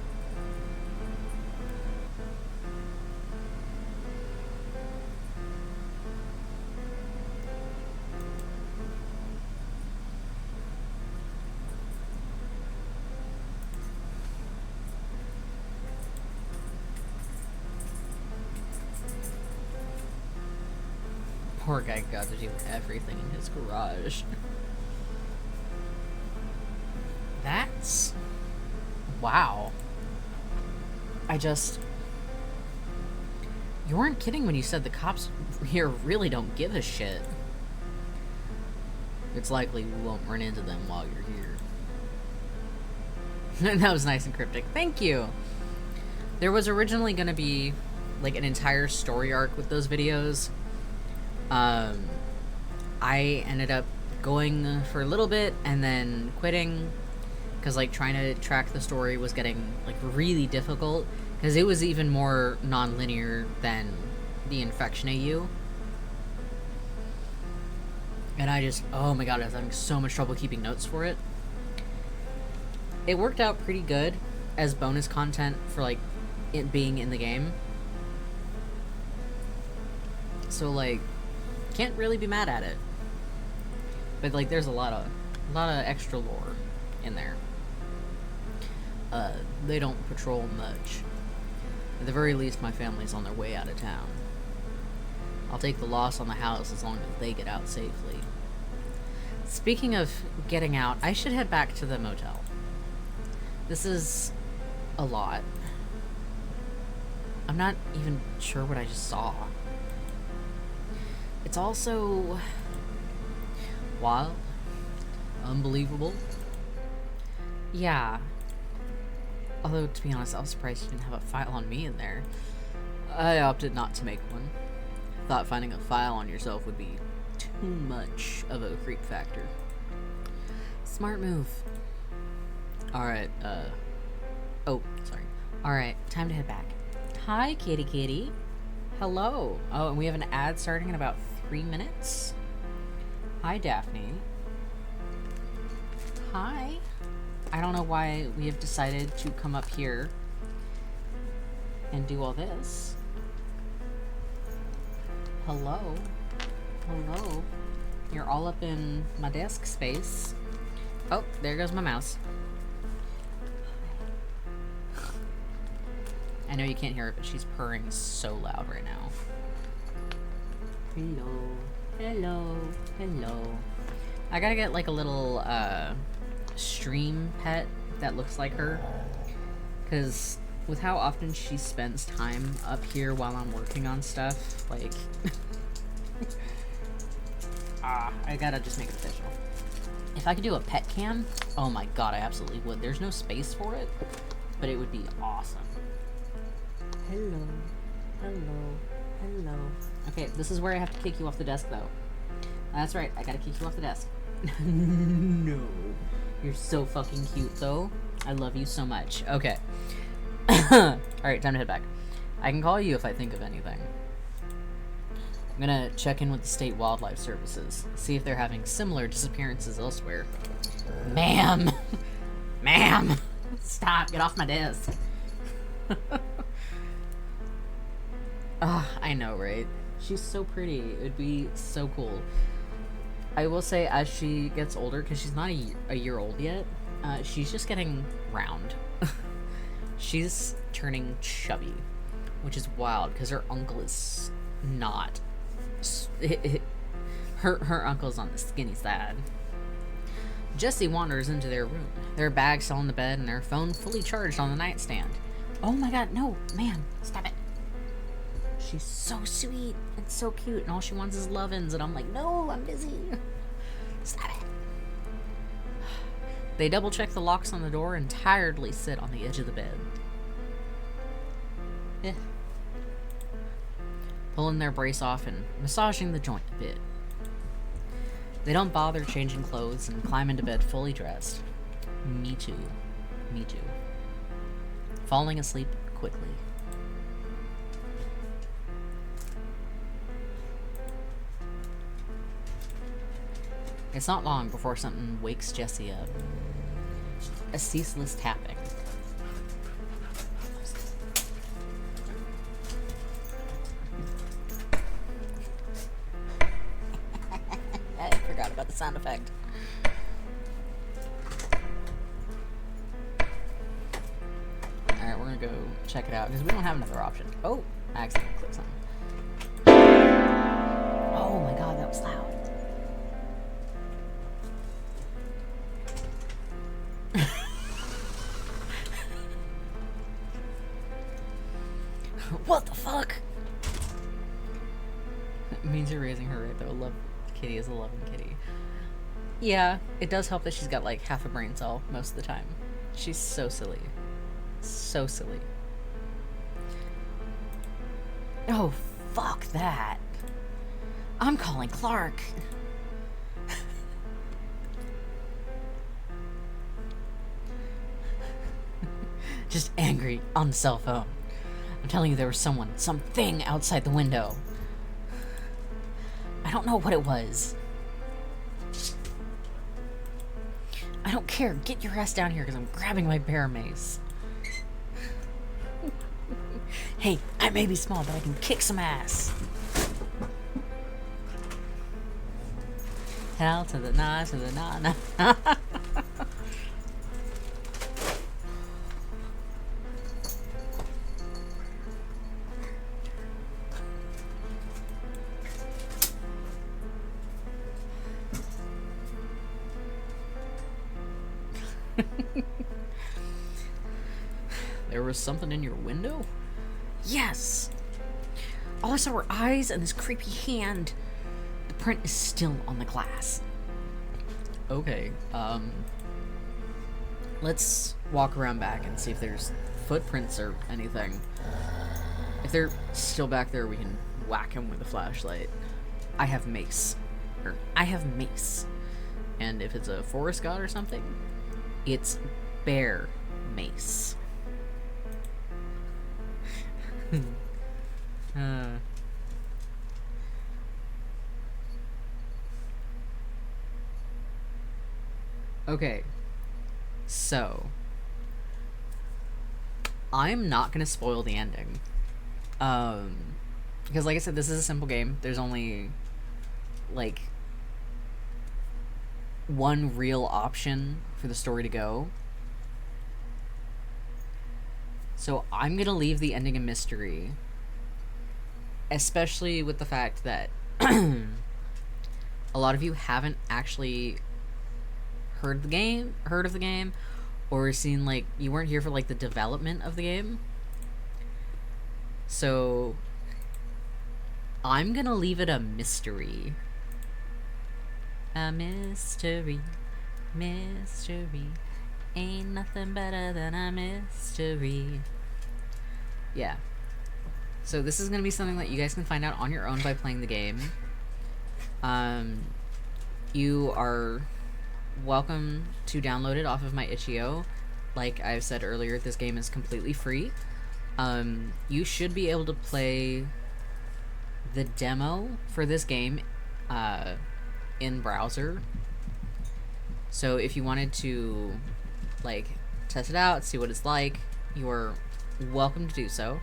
Poor guy got to do everything in his garage. That's... wow. You weren't kidding when you said the cops here really don't give a shit. It's likely we won't run into them while you're here. That was nice and cryptic. Thank you! There was originally gonna be, like, an entire story arc with those videos. I ended up going for a little bit and then quitting. Because, like, trying to track the story was getting, like, really difficult. Because it was even more non-linear than the Infection AU. And I just, oh my god, I was having so much trouble keeping notes for it. It worked out pretty good as bonus content for, like, it being in the game. So, like, can't really be mad at it. But, like, there's a lot of extra lore in there. They don't patrol much. At the very least, my family's on their way out of town. I'll take the loss on the house as long as they get out safely. Speaking of getting out, I should head back to the motel. This is a lot. I'm not even sure what I just saw. It's also wild, unbelievable. Yeah. Although, to be honest, I was surprised you didn't have a file on me in there. I opted not to make one. Thought finding a file on yourself would be too much of a creep factor. Smart move. Alright, oh, sorry. Alright, time to head back. Hi, kitty kitty. Hello. Oh, and we have an ad starting in about 3 minutes. Hi, Daphne. Hi. I don't know why we have decided to come up here and do all this. Hello. Hello. You're all up in my desk space. Oh, there goes my mouse. I know you can't hear it, but she's purring so loud right now. Hello. Hello. Hello. I gotta get like a little, stream pet that looks like her, because with how often she spends time up here while I'm working on stuff, like I gotta just make it official. If I could do a pet cam, oh my god, I absolutely would. There's no space for it, but it would be awesome. Hello, hello, hello. Okay, this is where I have to kick you off the desk though. That's right, I gotta kick you off the desk. No. You're so fucking cute, though. I love you so much. Okay. Alright, time to head back. I can call you if I think of anything. I'm gonna check in with the state wildlife services, see if they're having similar disappearances elsewhere. Ma'am! Ma'am! Stop, get off my desk. I know, right? She's so pretty. It would be so cool. I will say, as she gets older, because she's not a year old yet, she's just getting round. She's turning chubby, which is wild, because her uncle is not. Her uncle's on the skinny side. Jessie wanders into their room, their bag still on the bed, and their phone fully charged on the nightstand. Oh my god, no, man, stop it. She's so sweet and so cute, and all she wants is lovin's, and I'm like, no, I'm busy. Stop it. They double check the locks on the door and tiredly sit on the edge of the bed. Pulling their brace off and massaging the joint a bit. They don't bother changing clothes and climb into bed fully dressed. Me too. Me too. Falling asleep quickly. It's not long before something wakes Jessie up. A ceaseless tapping. I forgot about the sound effect. Alright, we're gonna go check it out, because we don't have another option. Oh, I accidentally clicked something. Oh
Oh my god, that was loud. What the fuck?
It means you're raising her right, though. Love Kitty is a loving kitty. Yeah, it does help that she's got like half a brain cell most of the time. She's so silly. So silly.
Oh, fuck that. I'm calling Clark.
Just angry on the cell phone. I'm telling you, there was something outside the window. I don't know what it was. I don't care. Get your ass down here because I'm grabbing my bear mace. Hey, I may be small, but I can kick some ass. Hell to the nah, to the nah, nah. There was something in your window?
Yes. All I saw were eyes and this creepy hand. The print is still on the glass.
Okay, let's walk around back and see if there's footprints or anything. If they're still back there, we can whack him with a flashlight. I have mace. I have mace. And if it's a forest god or something, it's bear mace. Okay, so I'm not gonna spoil the ending, because like I said, this is a simple game. There's only like one real option for the story to go, so I'm gonna leave the ending a mystery, especially with the fact that a lot of you haven't actually heard of the game, or seen, like, you weren't here for like the development of the game. So I'm gonna leave it a mystery. A mystery, mystery. Ain't nothing better than a mystery. Yeah. So this is gonna be something that you guys can find out on your own by playing the game. You are welcome to download it off of my itch.io. Like I've said earlier, this game is completely free. You should be able to play the demo for this game in browser. So if you wanted to like test it out, see what it's like, you're welcome to do so.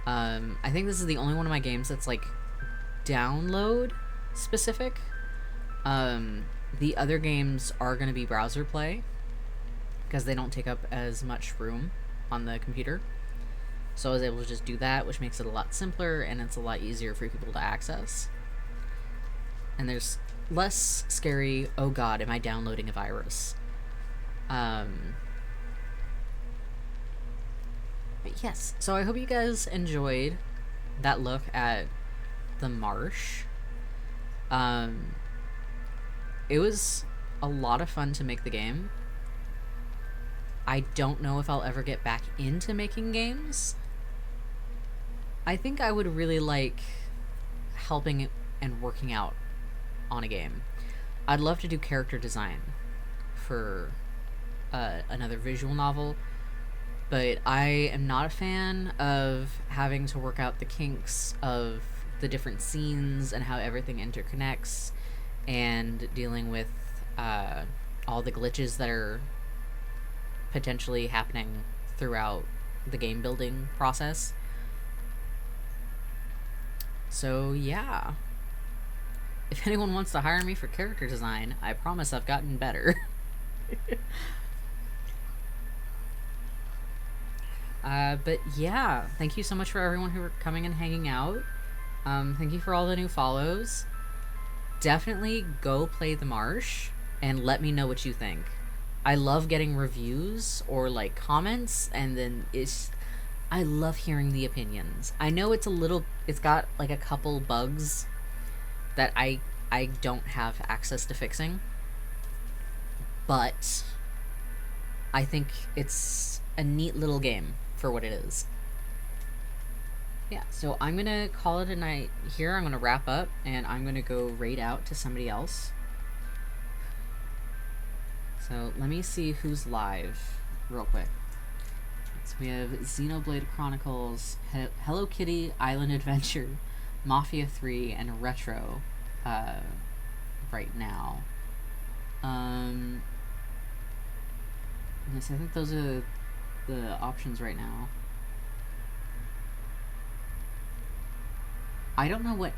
I think this is the only one of my games that's like download specific. The other games are going to be browser play because they don't take up as much room on the computer. So I was able to just do that, which makes it a lot simpler and it's a lot easier for people to access. And there's less scary, oh god, am I downloading a virus? But yes, so I hope you guys enjoyed that look at the Marsh. It was a lot of fun to make the game. I don't know if I'll ever get back into making games. I think I would really like helping and working out on a game. I'd love to do character design for another visual novel, but I am not a fan of having to work out the kinks of the different scenes and how everything interconnects, and dealing with all the glitches that are potentially happening throughout the game building process. So yeah, if anyone wants to hire me for character design, I promise I've gotten better. But yeah, thank you so much for everyone who are coming and hanging out. Thank you for all the new follows. definitely go play the Marsh and let me know what you think. I love getting reviews or like comments, and then I love hearing the opinions. I know it's got like a couple bugs that I don't have access to fixing, but I think it's a neat little game for what it is. Yeah, so I'm gonna call it a night here. I'm gonna wrap up and I'm gonna go raid out to somebody else. So let me see who's live real quick. So we have Xenoblade Chronicles, Hello Kitty Island Adventure, Mafia 3, and Retro right now. Yes, I think those are the options right now. I don't know what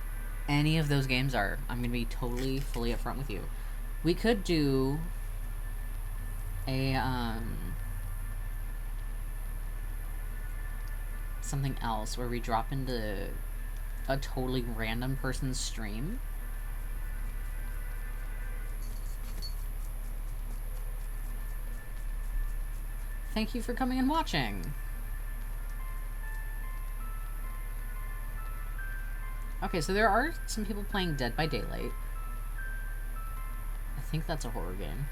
any of those games are. I'm going to be totally, fully upfront with you. We could do a, something else where we drop into a totally random person's stream. Thank you for coming and watching. Okay, so there are some people playing Dead by Daylight. I think that's a horror game.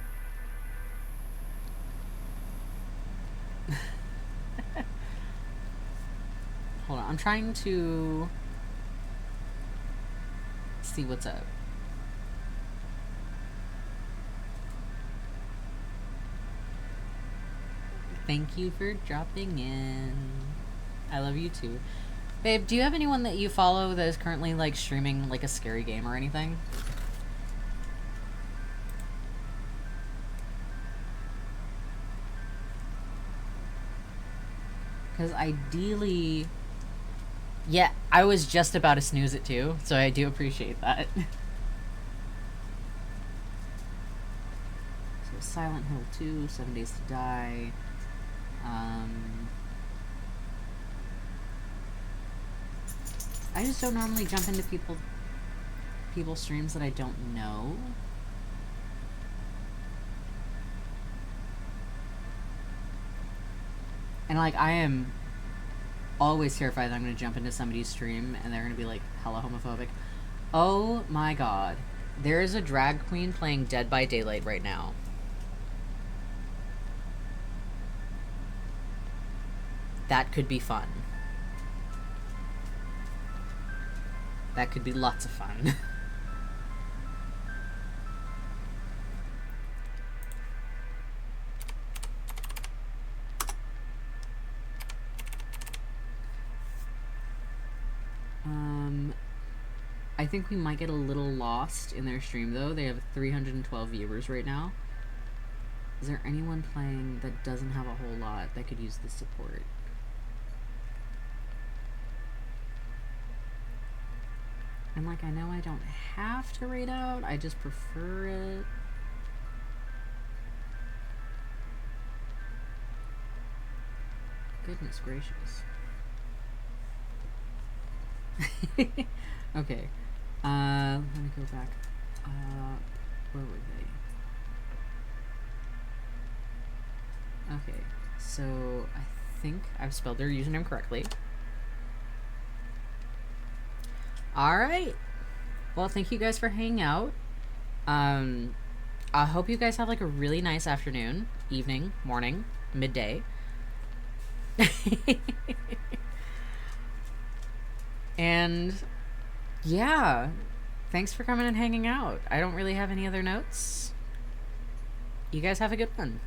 Hold on, I'm trying to see what's up. Thank you for dropping in. I love you too. Babe, do you have anyone that you follow that is currently like streaming like a scary game or anything? Because ideally... Yeah, I was just about to snooze it too, so I do appreciate that. So Silent Hill 2, 7 Days to Die... I just don't normally jump into people's streams that I don't know. And like, I am always terrified that I'm going to jump into somebody's stream and they're going to be like hella homophobic. Oh my god. There is a drag queen playing Dead by Daylight right now. That could be fun. That could be lots of fun. I think we might get a little lost in their stream though. They have 312 viewers right now. Is there anyone playing that doesn't have a whole lot that could use the support? And like, I know I don't have to raid out, I just prefer it. Goodness gracious. Okay. Let me go back. Where were they? Okay, so I think I've spelled their username correctly. Alright. Well, thank you guys for hanging out. I hope you guys have like a really nice afternoon, evening, morning, midday. And yeah, thanks for coming and hanging out. I don't really have any other notes. You guys have a good one.